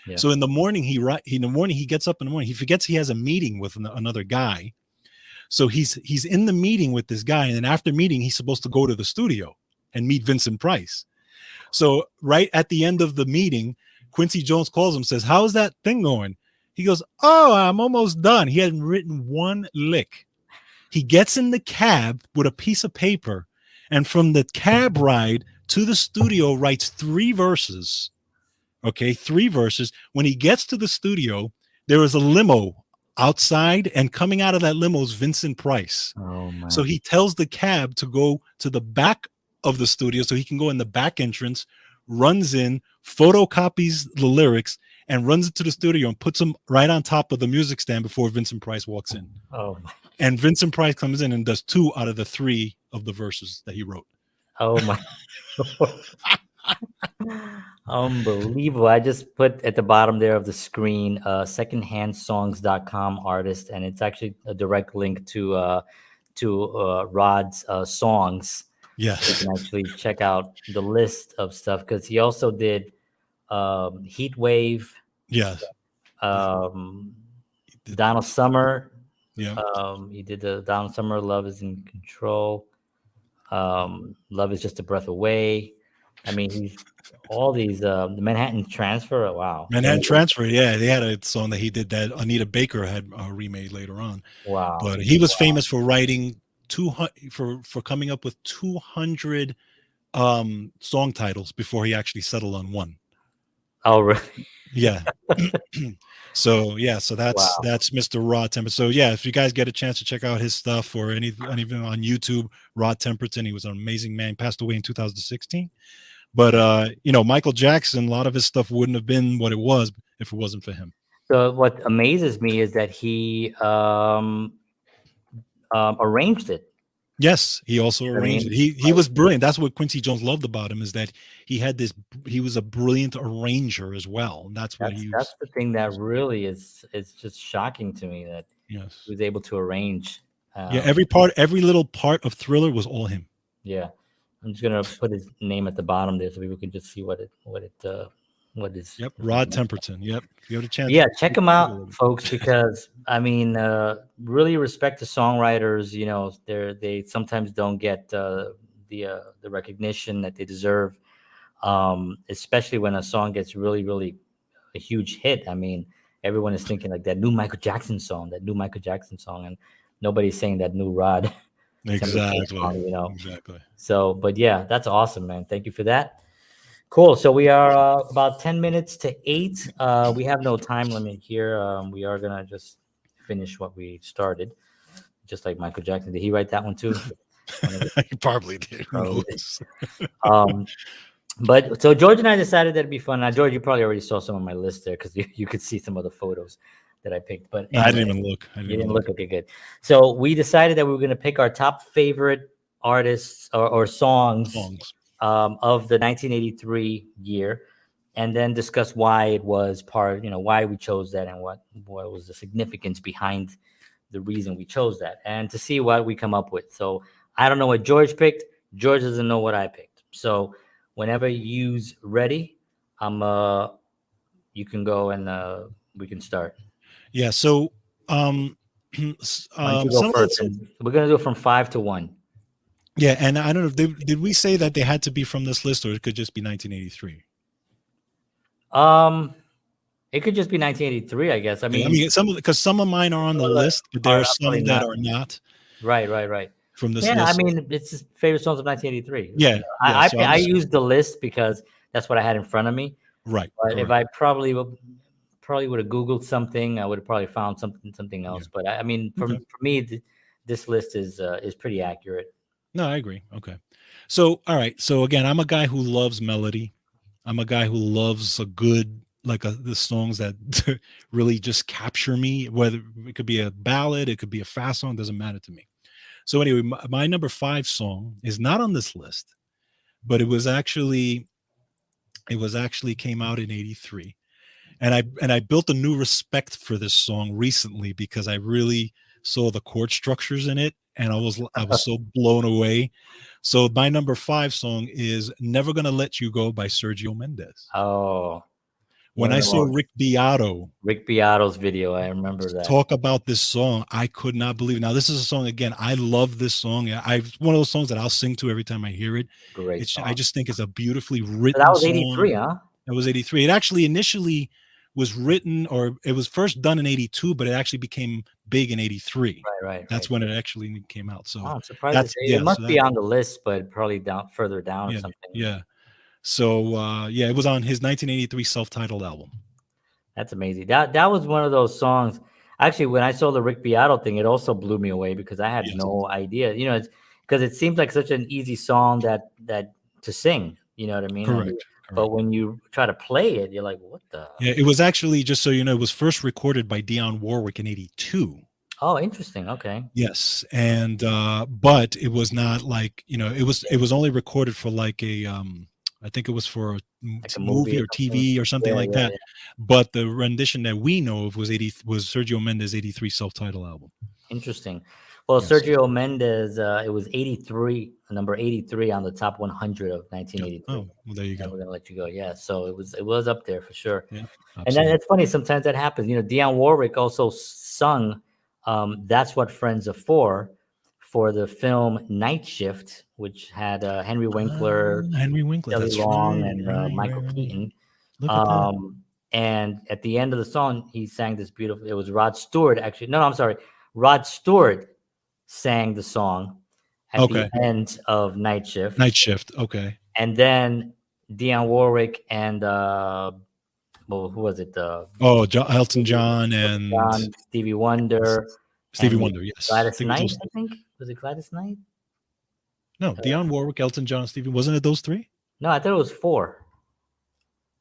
Yeah. So in the morning, he gets up in the morning. He forgets he has a meeting with another guy. So he's in the meeting with this guy. And then after meeting, he's supposed to go to the studio and meet Vincent Price. So right at the end of the meeting, Quincy Jones calls him, says, how's that thing going? He goes, oh, I'm almost done. He hadn't written one lick. He gets in the cab with a piece of paper, and from the cab ride to the studio writes 3 verses. Okay, 3 verses. When he gets to the studio, there is a limo outside, and coming out of that limo is Vincent Price. Oh, my. So he tells the cab to go to the back of the studio so he can go in the back entrance, runs in, photocopies the lyrics, and runs into the studio and puts them right on top of the music stand before Vincent Price walks in. Oh, my. And Vincent Price comes in and does 2 out of the 3 of the verses that he wrote. Oh, my. Unbelievable. I just put at the bottom there of the screen, secondhandsongs.com artist, and it's actually a direct link to Rod's songs. Yes. You can actually check out the list of stuff, because he also did Heat Wave. Yes. Donald Summer. Yeah. He did the Donald Summer, Love Is in Control. Love Is Just a Breath Away. I mean, he's all these the Manhattan Transfer. Wow. Manhattan Transfer. Yeah, they had a song that he did that Anita Baker had remade later on. Wow. But he was famous for writing 200 for coming up with 200 song titles before he actually settled on one. Oh, really? Yeah. So that's Mr. Rod Temperton. So yeah, if you guys get a chance to check out his stuff or anything on YouTube, Rod Temperton, he was an amazing man. Passed away in 2016. But Michael Jackson, a lot of his stuff wouldn't have been what it was if it wasn't for him. So what amazes me is that he arranged it. Yes, he also You know what I arranged it. mean? He was brilliant. That's what Quincy Jones loved about him, is that he had this. He was a brilliant arranger as well. And that's what he That's was. the thing that really is just shocking to me that he Yes. was able to arrange. Yeah. Um, Every little part of Thriller was all him. yeah, I'm just gonna put his name at the bottom there so people can just see what is. Yep. Rod Temperton. Yep. If you have a chance, Yeah, check them take a out, look. folks, because I mean, really respect to songwriters. You know, they sometimes don't get the recognition that they deserve, especially when a song gets really a huge hit. I mean, everyone is thinking like that new Michael Jackson song, and nobody's saying that new Rod Temperton Exactly. song. You know, Exactly. so but yeah, that's awesome, man. Thank you for that. Cool. So we are about 10 minutes to 8. We have no time limit here. We are going to just finish what we started, just like Michael Jackson. Did he write that one too? One of the- He probably did. Who probably did. knows? Um, but so George and I decided that'd be fun. Now, George, you probably already saw some of my list there because you could see some of the photos that I picked. But No, I anyway, didn't even look. I didn't you even didn't look. look. Okay, good. So we decided that we were going to pick our top favorite artists or songs Songs. of the 1983 year, and then discuss why it was why we chose that and what was the significance behind the reason we chose that, and to see what we come up with. So I don't know what George picked. George doesn't know what I picked. So whenever you's ready, I'm you can go and we can start. Yeah. So, Why don't you go some of first? the And we're gonna do it from 5 to 1. yeah, and I don't know. Did we say that they had to be from this list, or it could just be 1983? It could just be 1983, I guess. I Yeah, I mean, mean, because some of mine are on the list, but there are are probably some that not. are not Right. from this Yeah, I list. mean, it's his favorite songs of 1983. Yeah, yeah. So I'm I just used the list because that's what I had in front of me. right, But if correct. I probably would have Googled something, I would have probably found something Yeah. else. But I mean, Okay. for me, this list is pretty accurate. No, I agree. Okay. So, all right. So again, I'm a guy who loves melody. I'm a guy who loves a good the songs that really just capture me. Whether it could be a ballad, it could be a fast song, doesn't matter to me. So anyway, my number 5 song is not on this list, but it was actually came out in 83. And I built a new respect for this song recently because I really saw the chord structures in it, and I was so blown away. So my number 5 song is Never Gonna Let You Go by Sergio Mendes. Oh, one When of I the saw most Rick Beato Rick Beato's video. I remember that. talk about this song, I could not believe it. Now, this is a song, again, I love this song. It's one of those songs that I'll sing to every time I hear it. Great I song. just think it's a beautifully So that written was song. 83, huh? That was 83. It actually initially was written, or it was first done in 82, but it actually became big in 83. Right. That's when it actually came out. Oh, So I'm surprised to that's, say it yeah. must So be that, on the list, but probably further down or yeah, something. yeah. So, yeah, it was on his 1983 self-titled album. That's amazing. That was one of those songs. Actually, when I saw the Rick Beato thing, it also blew me away because I had Yes. no idea. You know, it's because it seems like such an easy song that to sing. You know what I mean? Correct. But Correct. when you try to play it, you're like, what the? Yeah, it was actually, just so you know, it was first recorded by Dionne Warwick in 82. Oh, interesting. Okay. Yes. And but it was not like, it was only recorded for like I think it was for a Like a movie movie or or something. TV or something like that. Yeah. But the rendition that we know of was Sergio Mendes' 83 self-titled album. Interesting. Well, Yes. Sergio Mendes, it was 83, number 83 on the top 100 of Yeah. 1983. Oh, well, there you Never go. gonna let you go. Yeah, so it was up there for sure. Yeah, And then absolutely. it's funny, sometimes that happens. You know, Dionne Warwick also sung "That's What Friends Are for the film Night Shift, which had Henry Winkler, Henry Winkler. Shelley That's Long, right. and Right. Michael Right. Right. Keaton. Look at that. And at the end of the song, he sang this beautiful. It was Rod Stewart, actually. No, I'm sorry. Rod Stewart sang the song at the Okay. end of Night Shift, Night Shift. Okay. and then Dionne Warwick and well, who was it? Oh, Elton John Elton and John, Stevie Wonder, Stevie and Wonder. Yes. I Gladys think it was Knight. those. I think was it Gladys Knight? No, Dionne Warwick, Elton John, Stevie. Wasn't it those three? No, I thought it was four.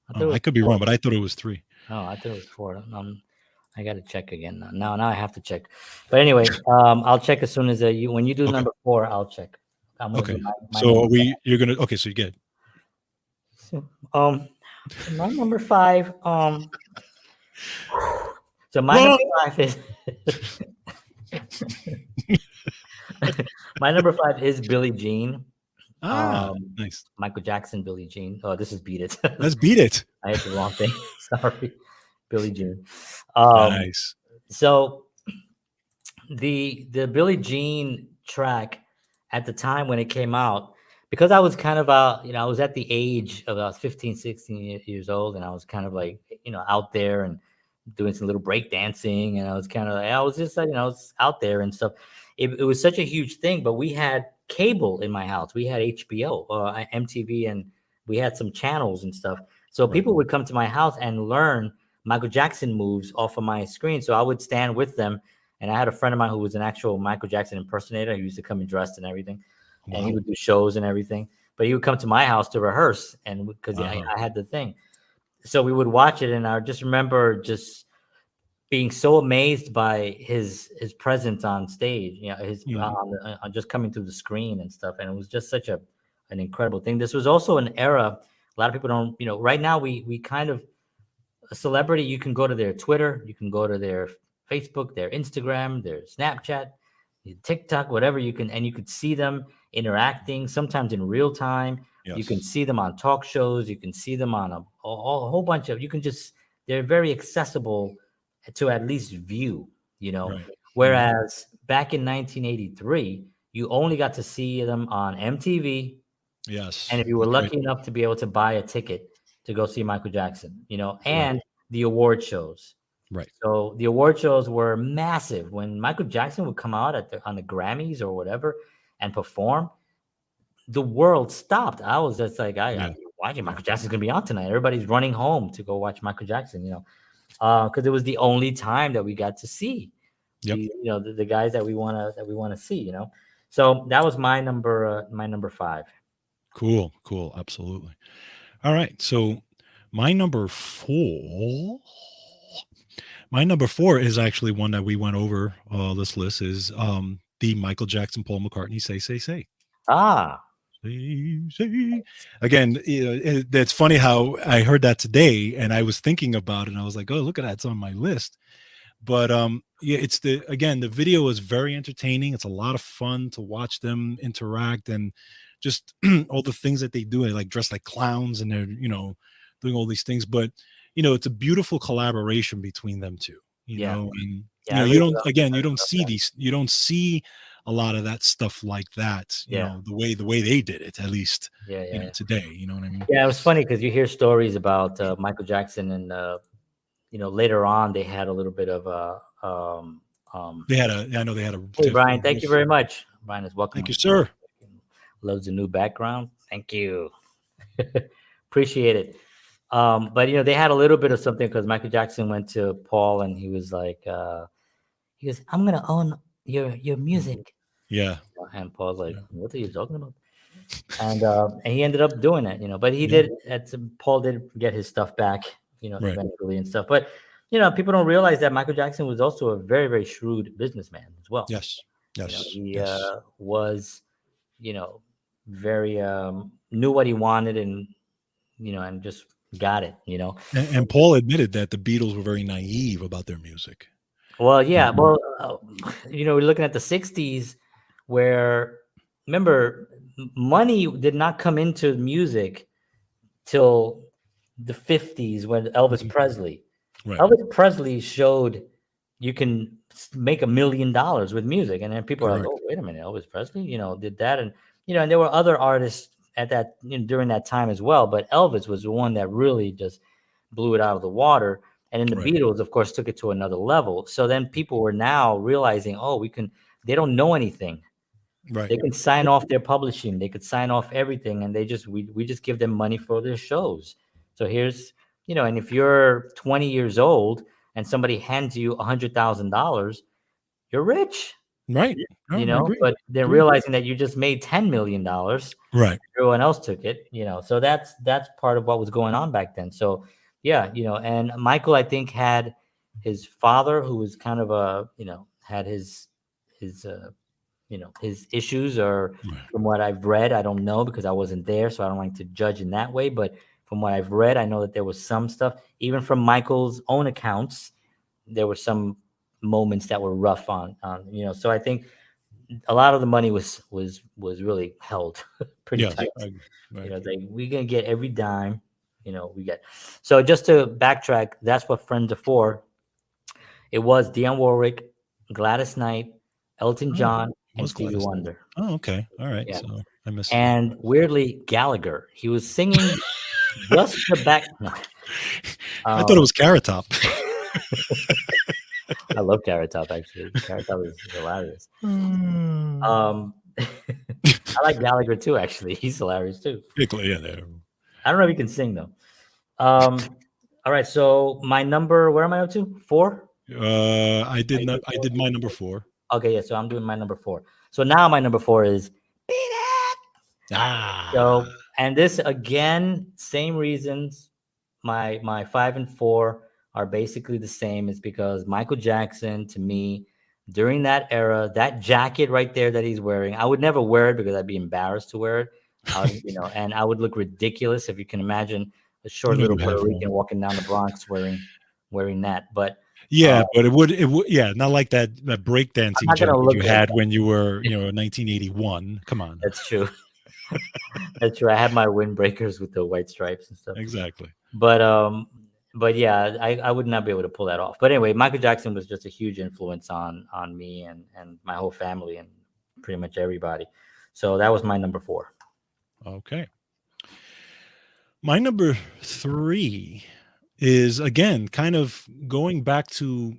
I thought Oh, it I was could be four. wrong, but I thought it was three. No, I thought it was four. I got to check again now. Now I have to check. But anyway, I'll check as soon as when you do Okay. number 4, I'll check. I'm gonna do Okay. my So number are we? You're gonna. Okay. So you get. 5. So my number 5. So my Wrong. number 5 is my number 5 is Billie Jean. Ah, Um, nice. Michael Jackson, Billie Jean. Oh, this is Beat It. Let's beat it. I hit the wrong thing. Sorry, Billie Jean. Um, Nice. so the Billie Jean track at the time when it came out, because I was kind of I was at the age of about 15, 16 years old, and I was kind of like, out there and doing some little break dancing, and I was kind of like, I was just like, I was out there and stuff. It was such a huge thing, but we had cable in my house. We had HBO, MTV, and we had some channels and stuff. So Right. people would come to my house and learn Michael Jackson moves off of my screen. So I would stand with them, and I had a friend of mine who was an actual Michael Jackson impersonator. He used to come and dressed and everything, and he Wow. would do shows and everything. But he would come to my house to rehearse, and because Wow. I had the thing, so we would watch it. And I just remember just being so amazed by his presence on stage. His Mhm. just coming through the screen and stuff. And it was just such an incredible thing. This was also an era. A lot of people don't. Right now we kind of a celebrity, you can go to their Twitter, you can go to their Facebook, their Instagram, their Snapchat, TikTok, whatever you can, and you could see them interacting sometimes in real time. You can Yes. see them on talk shows. You can see them on a whole bunch of, they're very accessible to at least view. Right. Mhm. Whereas back in 1983, you only got to see them on MTV, and Yes. if you were That's right. lucky enough to be able to buy a ticket to go see Michael Jackson, Right. and the award shows. Right. So the award shows were massive. When Michael Jackson would come out on the Grammys or whatever and perform, the world stopped. I was just like, Yeah. I watching Yeah. Michael Jackson's gonna be on tonight. Everybody's running home to go watch Michael Jackson, because it was the only time that we got to see Yep. the guys that we wanna see. So that was my number 5. Cool. Cool. Absolutely. All right. So my number four. My number four is actually one that we went over. This list is the Michael Jackson, Paul McCartney, "Say Say Say." Ah, Say, say. Again, it's funny how I heard that today, and I was thinking about it, and I was like, "Oh, look at that! It's on my list." But yeah, it's the video is very entertaining. It's a lot of fun to watch them interact and just all the things that they do. They like dress like clowns and they're doing all these things. But it's a beautiful collaboration between them two. yeah, And yeah. I you really don't love, again I you really don't love see that. these you don't see a lot of that stuff like that. Yeah, The way they did it, at least yeah, yeah, yeah. today. You know what I mean? Yeah, it was funny because you hear stories about Michael Jackson, and later on they had a little bit of I know they had a Hey Brian, thank you very much. Brian is welcome thank on you, stage. sir. Loves the new background. Thank you. Appreciate it. But they had a little bit of something because Michael Jackson went to Paul and he was like, he goes, "I'm gonna own your music," Yeah. and Paul's like, Yeah. "What are you talking about?" And he ended up doing it. But he Yeah. did. Paul did get his stuff back, Right. eventually and stuff. But people don't realize that Michael Jackson was also a very, very shrewd businessman as well. Yes. Yes. He Yes. was, you know, very knew what he wanted, and just got it. And Paul admitted that the Beatles were very naive about their music. Well, yeah. Mhm. Well, we're looking at the '60s, where remember, money did not come into music till the '50s when Elvis Mhm. Presley. Right. Elvis Presley showed you can make $1 million with music, and then people are like, Correct. "Oh, wait a minute, Elvis Presley, did that?" And there were other artists at that during that time as well, but Elvis was the one that really just blew it out of the water. And then the Right. Beatles, of course, took it to another level. So then people were now realizing, oh, we can. They don't know anything. Right. They can sign off their publishing. They could sign off everything, and we just give them money for their shows. So and if you're 20 years old and somebody hands you $100,000, you're rich. Right. No, I agree. But they're Agree. realizing that you just made $10 million. Right. Everyone else took it. So that's part of what was going on back then. So yeah, and Michael, I think, had his father, who was kind of a, had his his issues, or Right. from what I've read, I don't know because I wasn't there, so I don't like to judge in that way. But from what I've read, I know that there was some stuff, even from Michael's own accounts, there were some moments that were rough so I think a lot of the money was really held pretty Yes, tight. I It's agree. like we're gonna get every dime, we get. So just to backtrack, that's what Friends are for. It was Dionne Warwick, Gladys Knight, Elton Oh, John, it and was Stevie Gladys. Wonder. Oh, okay. All right. Yeah. So I missed it. And weirdly, Gallagher. He was singing just the back. No. I thought it Um, was Carrot Top. I love Carrot Top, actually. Carrot Top is hilarious. Mm. Um, I like Gallagher too, actually. He's hilarious too. Yeah, there. I don't know if he can sing though. All right, so my number, where am I up to? 4? I did Are you not. doing I 4? did my number 4. Okay, yeah, so I'm doing my number 4. So now my number 4 is Beat It. Ah, So, and this again, same reasons. My 5 and 4 are basically the same. It's because Michael Jackson, to me, during that era, that jacket right there that he's wearing, I would never wear it because I'd be embarrassed to wear it. And I would look ridiculous if you can imagine a you short know little you Puerto have one. Rican walking down the Bronx wearing that. But Yeah, but it would yeah, not like that I'm breakdancing not gonna jacket look you like had that. when you were, 1981. Come on. That's true. That's true. I had my windbreakers with the white stripes and stuff. Exactly. But but yeah, I would not be able to pull that off. But anyway, Michael Jackson was just a huge influence on me and my whole family and pretty much everybody. So that was my number 4. Okay. My number 3 is again kind of going back to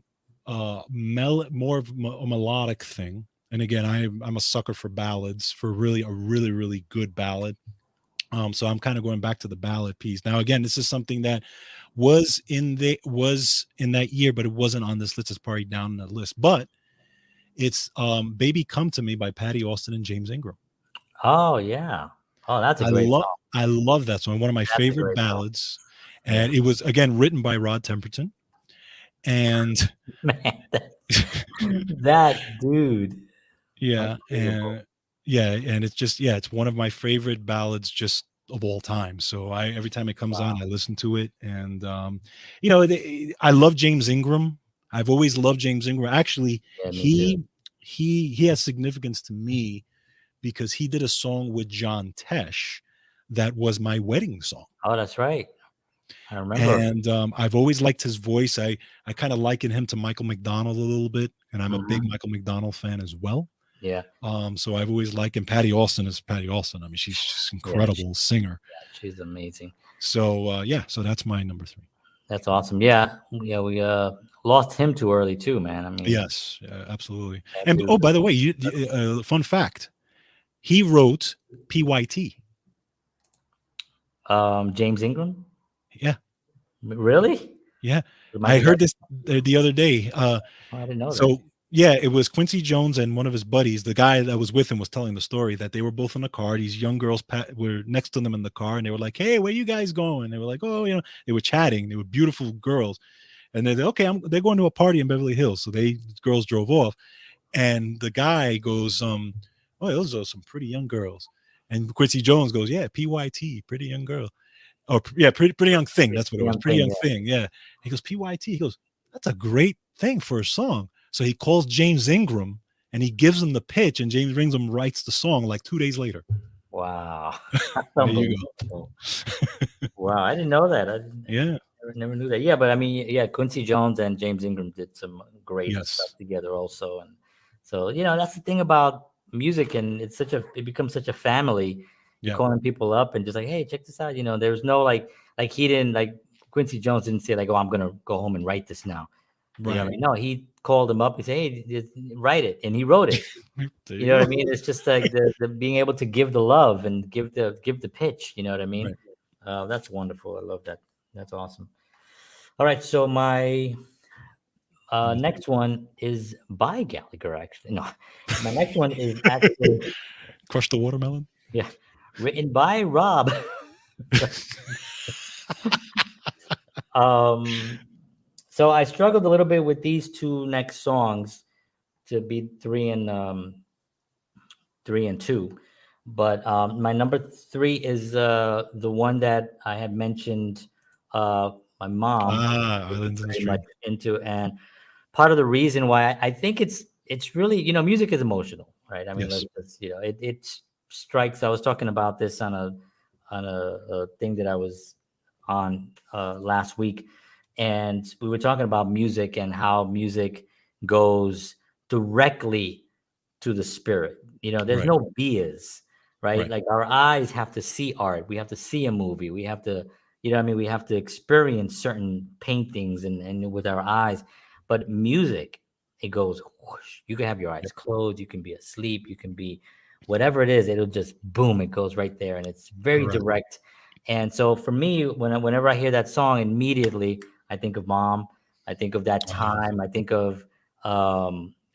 more of a melodic thing. And again, I'm a sucker for ballads, for really a really really good ballad. So I'm kind of going back to the ballad piece. Now again, this is something that was in that year, but it wasn't on this list. It's probably down on the list. But it's Baby Come to Me by Patty Austin and James Ingram. Oh yeah. Oh, that's a I great love song. I love that song. One of my That's a favorite great song. ballads. Yeah. And it was again written by Rod Temperton. And Man, that dude. yeah, Unbelievable. and it's just yeah, it's one of my favorite ballads just of all time. So I every time it comes on, Wow. I listen to it, and I love James Ingram. I've always loved James Ingram. Actually, Yeah, me too. he has significance to me because he did a song with John Tesh that was my wedding song. Oh, that's right. I remember. And I've always liked his voice. I kind of liken him to Michael McDonald a little bit, and I'm a big Mhm. Michael McDonald fan as well. Yeah. So I've always liked, and Patty Austin is Patty Austin. I mean, she's just Yeah. incredible singer. She's amazing. So yeah, so that's my number 3. That's awesome. Yeah. Yeah, we lost him too early too, man. I mean, Yes, absolutely. that And dude. oh, by the way, fun fact: he wrote PYT. James Ingram? Yeah, Really? yeah. With I Michael heard Jackson? this the other day. Oh, I didn't know that. So yeah, it was Quincy Jones and one of his buddies. The guy that was with him was telling the story that they were both in the car. These young girls were next to them in the car, and they were like, "Hey, where you guys going?" They were like, "Oh, they were chatting. They were beautiful girls." And they're okay. They're going to a party in Beverly Hills. So girls drove off, and the guy goes, "Oh, those are some pretty young girls." And Quincy Jones goes, "Yeah, PYT, pretty young girl." Oh, yeah, pretty young thing. That's what it was. Young Pretty thing, young thing. Yeah. He goes, PYT. He goes, that's a great thing for a song. So he calls James Ingram and he gives him the pitch, and James Ingram writes the song like 2 days later. wow. That's There you unbelievable. Wow, I didn't know that. I Yeah. never knew that. Yeah, but I mean, yeah, Quincy Jones and James Ingram did some great stuff Yes. together also. And so, that's the thing about music, and it becomes such a family. You're Yeah. calling people up and just like, hey, check this out. There's no like he didn't like Quincy Jones didn't say like, oh, I'm gonna go home and write this now. You know what I Right. mean? No, he called him up and said, hey, write it, and he wrote it. There You you know what I go. mean? It's just like the being able to give the love and give the pitch. You know what I mean? Right. That's wonderful. I love that. That's awesome. All right, so my next one is by Gallagher. Actually, no, my next one is actually Crush the watermelon. yeah, written by Rob. um, So I struggled a little bit with these two next songs to be three and two, but my number three is the one that I had mentioned. My mom is Islands in the very much Stream. into, and part of the reason why I think it's really, music is emotional, right? I mean, Yes. let's just, it strikes. I was talking about this on a thing that I was on last week, and we were talking about music and how music goes directly to the spirit. There's Right. no bias, right? Right. Like our eyes have to see art. We have to see a movie. We have to, what I mean? We have to experience certain paintings and with our eyes. But music, it goes whoosh. You can have your eyes Yep. closed. You can be asleep. You can be whatever it is. It'll just boom. It goes right there, and it's very Correct. direct. And so for me, whenever I hear that song, immediately I think of mom. I think of that Uh, time. I think of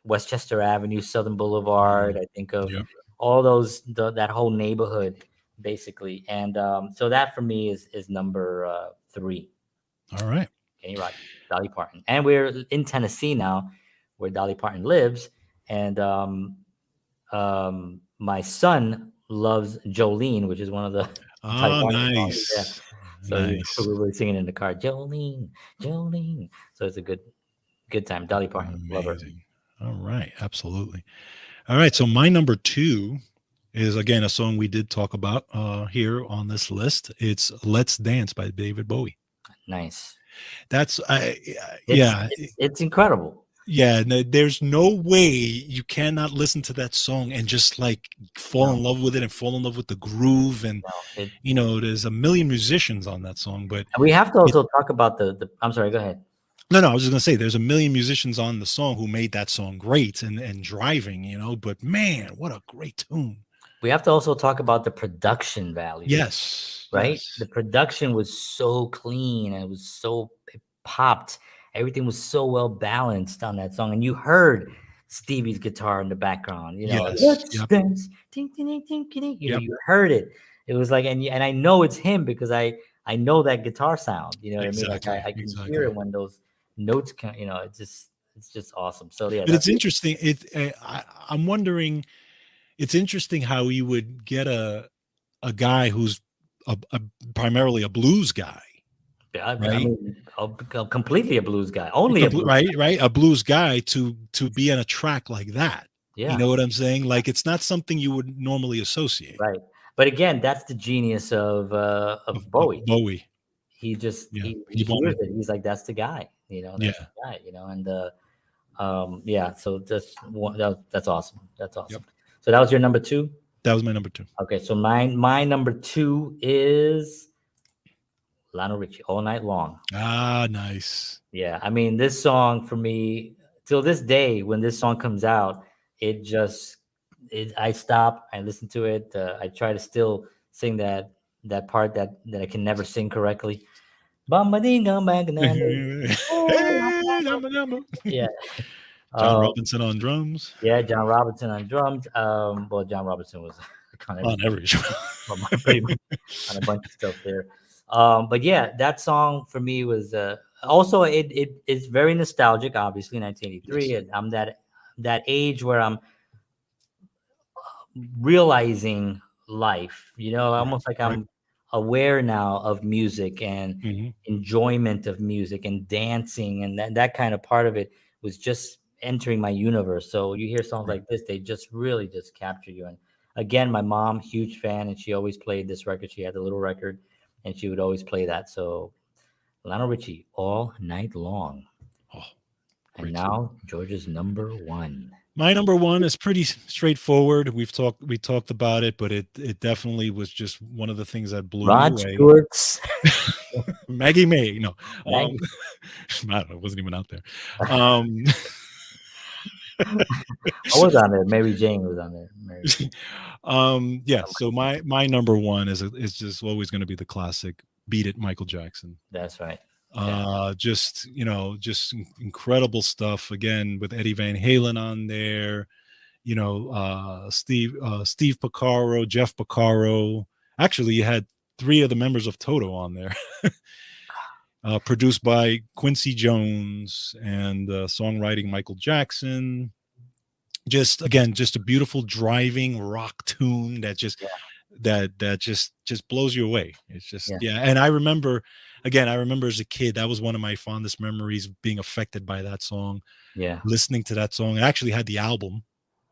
Westchester Avenue, Southern Boulevard. mm, I think of yep. all that whole neighborhood, basically. And so that for me is number three. All right. Kenny Rogers, Dolly Parton, and we're in Tennessee now, where Dolly Parton lives, and my son loves Jolene, which is one of the Dolly Oh, Parton songs. Yeah, nice. so Nice. we were singing in the car, Jolene, Jolene. So it's a good time. Dolly Parton, love her. Amazing. All right. Absolutely. All right. So my number two is again a song we did talk about here on this list. It's "Let's Dance" by David Bowie. Nice. That's It's yeah, it's incredible. yeah. There's no way you cannot listen to that song and just like fall No, in love with it and fall in love with the groove. And no. there's a million musicians on that song, but And we have to it, also talk about the. I'm sorry. Go ahead. no, I was just gonna say there's a million musicians on the song who made that song great and driving. But man, what a great tune. We have to also talk about the production value, Yes, right? The yes, production was so clean and it popped. Everything was so well balanced on that song, and you heard Stevie's guitar in the background. yes, Let's yep, dance, ding, ding, ding, ding, ding. yep, You heard it. It was like, and I know it's him because I know that guitar sound. You know what I mean? Like exactly, I can hear exactly. it when those notes come. It's just awesome. So yeah, But that's it's interesting. I'm wondering. It's interesting how you would get a guy who's a primarily a blues guy, yeah. I right? mean, completely a blues guy, only a blues Right, guy. right. A blues guy to be on a track like that. You Yeah. know what I'm saying? Like it's not something you would normally associate Right. But again, that's the genius of of Bowie. Bowie. He just Yeah, he he hears wanted. it. He's like, that's the guy. That's Yeah. the guy. And yeah. So that's awesome. That's Yep. awesome. So that was your number two. That was my number two. Okay. So my number two is Lionel Richie, All Night Long. Ah, nice. Yeah. I mean, this song for me till this day, when this song comes out, it just I stop, I listen to it. I try to still sing that part that I can never sing correctly. Hey, number, number. Yeah. John Um, Robinson on drums yeah, John Robinson on drums. Well, John Robinson was on on everything, every show. pretty much on a bunch of stuff there. But yeah, that song for me was also it's very nostalgic. Obviously, 1983, Yes. and I'm that age where I'm realizing life, Right. almost like Right. I'm aware now of music and Hmm. enjoyment of music and dancing, and that kind of part of it was just entering my universe. So you hear songs Right. like this, they just really just capture you. And again, my mom, huge fan, and she always played this record. She had the little record, and she would always play that. So Lionel Richie, All Night Long. Oh, And great song. now George's number one. My number one is pretty straightforward. We talked about it, but it definitely was just one of the things that blew me Rod away. Stewart's Maggie May. No, Mag. I don't know. It wasn't even out there. Um, I was on there. Mary Jane was on there. Mary Jane. yeah. So my number one is just always going to be the classic "Beat It," Michael Jackson. That's right. Yeah. Just incredible stuff again with Eddie Van Halen on there. Steve Porcaro, Jeff Porcaro. Actually, you had three of the members of Toto on there. produced by Quincy Jones, and songwriting Michael Jackson. Just again, just a beautiful driving rock tune that just Yeah, that just blows you away. It's just, yeah, yeah. And I remember, again, I remember as a kid, that was one of my fondest memories, being affected by that song, yeah, listening to that song. I actually had the album.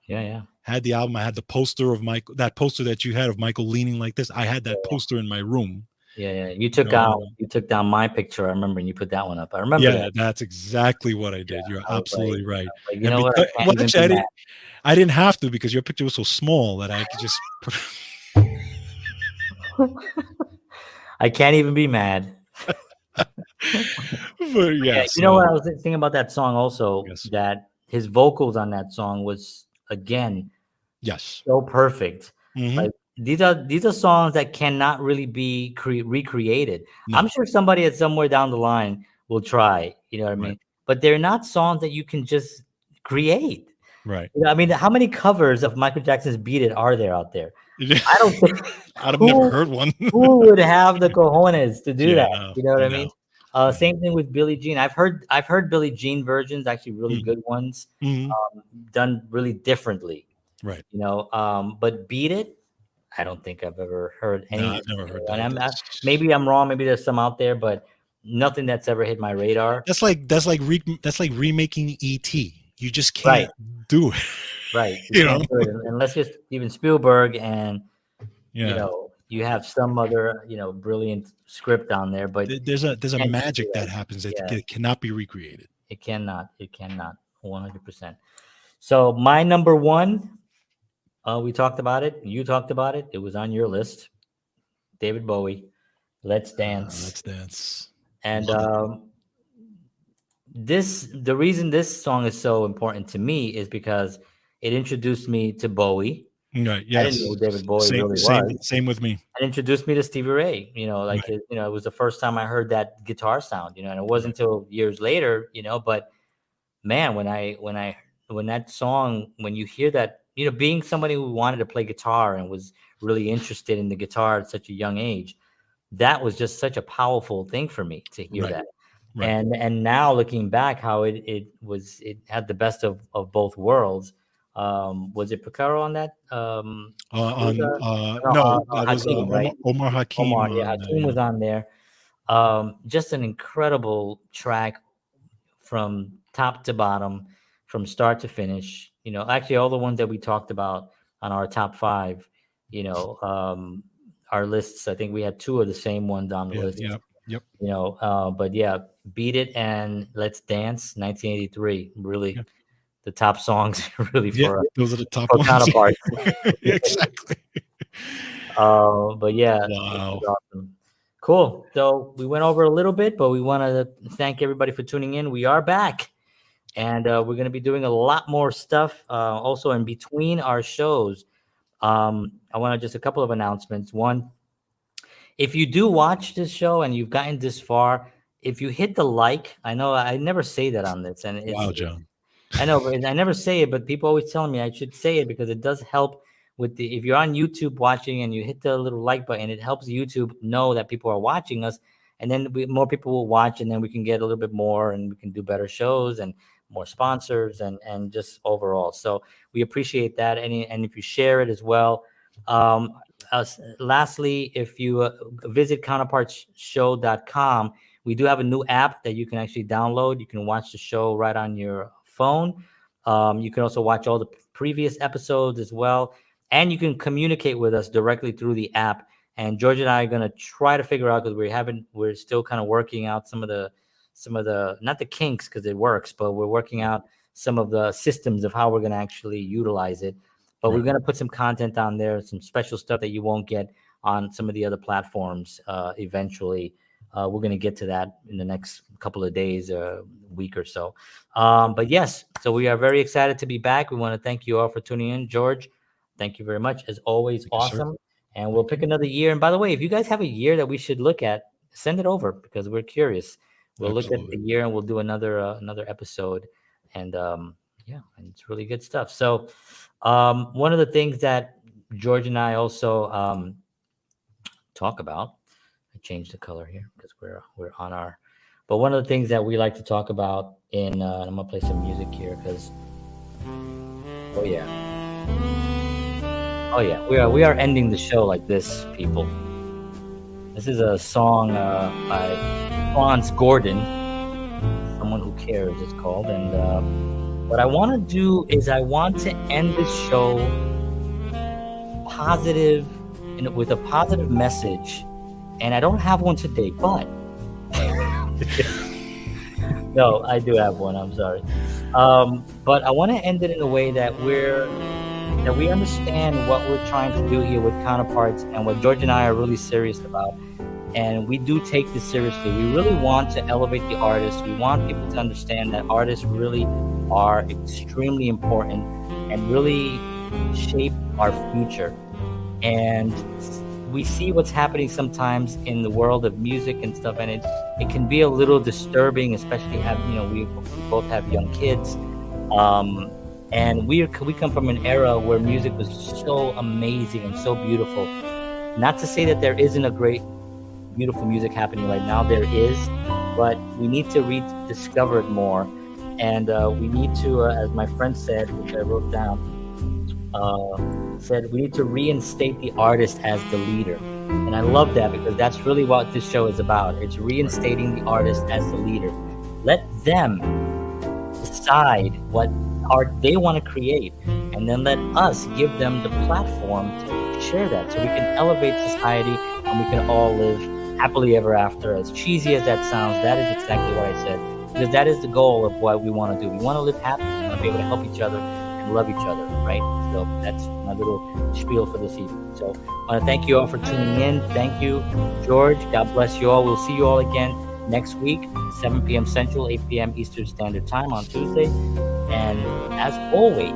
yeah, yeah, Had the album. I had the poster of Michael. That poster that you had of Michael leaning like this. I had that poster in my room. yeah, yeah. You You took know, out, you took down my picture. I remember, and you put that one up. I remember yeah, that. that's exactly what I did. You're I was like, absolutely right. you And know what? I because, can't well, even actually, be mad. I didn't have to, because your picture was so small that I could just put. I can't even be mad. But Yeah, yes, you know what I was thinking about that song also, yes, that his vocals on that song was again yes. so perfect. Hmm. Like these are songs that cannot really be recreated. I'm No, sure somebody at somewhere down the line will try, you know what I right, mean? But they're not songs that you can just create. right. You know, I mean, how many covers of Michael Jackson's "Beat It" are there out there? I don't think I've never who heard one. who would have the cojones to do Yeah, that? no, You know what I mean? no, no. Same thing with Billie Jean. I've heard Billie Jean versions, actually really good ones, Mm-hmm. done really differently. Right. You know, but Beat It, I don't think I've ever heard No, any. I've never heard And that. maybe I'm wrong. Maybe there's some out there, but nothing that's ever hit my radar. That's like remaking ET. You just Right, can't do it. right. You You know. can't do it unless it's even Spielberg, and Yeah. you have some other brilliant script on there, but There's a can't just do magic that. that happens that Yeah, cannot be recreated. it cannot. It cannot. 100%. So my number one, we talked about it. You talked about it. It was on your list. David Bowie, "Let's Dance." Let's dance. And Love it. the reason this song is so important to me is because it introduced me to Bowie. Right. I didn't know Yes. who David Bowie Same. really Same. was. Same with me. And introduced me to Stevie Ray. Like Right. it was the first time I heard that guitar sound. And it wasn't Right. until years later. But man, when that song, when you hear that, being somebody who wanted to play guitar and was really interested in the guitar at such a young age, that was just such a powerful thing for me to hear Right. that. Right. And now looking back, how it had the best of both worlds. Was it Picaro on that? Who was On no, no, no, that was Hakeem, right? Omar Hakim Omar, yeah, on Hakeem yeah. was on there. Just an incredible track from top to bottom, from start to finish. Actually, all the ones that we talked about on our top five, our lists. I think we had two of the same ones on the Yeah. list. Yep. Yep. But yeah, "Beat It" and "Let's Dance," 1983, really Yeah. the top songs, really Yeah. for Those are the top for ones. Counterparts. Exactly. But yeah, this is Wow. awesome. Cool. So we went over a little bit, but we want to thank everybody for tuning in. We are back, and we're going to be doing a lot more stuff also in between our shows. I want to just a couple of announcements. One, if you do watch this show and you've gotten this far, if you hit the like, I know I never say that on this, and Wow, John. I know, but I never say it, but people always telling me I should say it because it does help with if you're on YouTube watching and you hit the little like button, it helps YouTube know that people are watching us, and then more people will watch, and then we can get a little bit more, and we can do better shows and more sponsors and just overall. So we appreciate that, and if you share it as well. Um, Lastly, if you visit counterpartsshow.com, we do have a new app that you can actually download. You can watch the show right on your phone. You can also watch all the previous episodes as well. And you can communicate with us directly through the app. And George and I are going to try to figure out, because we're still kind of working out some of the, not the kinks, because it works, but we're working out some of the systems of how we're going to actually utilize it. But we're Right. going to put some content on there, some special stuff that you won't get on some of the other platforms eventually. We're going to get to that in the next couple of days, week or so. But yes, so we are very excited to be back. We want to thank you all for tuning in. George, thank you very much. As always, Thank you, sir. awesome. And we'll Thank pick you. another year. And by the way, if you guys have a year that we should look at, send it over because we're curious. We'll look at the Absolutely. year and we'll do another episode. And yeah, and it's really good stuff. So one of the things that George and I also talk about, I changed the color here because we're on our But one of the things that we like to talk about in, I'm gonna play some music here because, oh yeah, oh yeah, we are ending the show like this, people. This is a song by Franz Gordon, Someone Who Cares, it's called. And what I want to do is I want to end this show positive, with a positive message. And I don't have one today, but no, I do have one. I'm sorry. But I want to end it in a way that we understand what we're trying to do here with Counterparts and what George and I are really serious about. And we do take this seriously. We really want to elevate the artists. We want people to understand that artists really are extremely important and really shape our future. And we see what's happening sometimes in the world of music and stuff, and it can be a little disturbing, especially we both have young kids. And we come from an era where music was so amazing and so beautiful. Not to say that there isn't a great, beautiful music happening right now. There is, but we need to rediscover it more. And we need to, as my friend said, which I wrote down, said we need to reinstate the artist as the leader. And I love that because that's really what this show is about. It's reinstating the artist as the leader. Let them decide what art they want to create, and then let us give them the platform to share that, so we can elevate society and we can all live happily ever after. As cheesy as that sounds, that is exactly what I said, because that is the goal of what we want to do. We want to live happy. We want to be able to help each other and love each other, right? So that's my little spiel for this evening. So I want to thank you all for tuning in. Thank you, George. God bless you all. We'll see you all again next week, 7 p.m. Central, 8 p.m. Eastern Standard Time on Tuesday. And as always,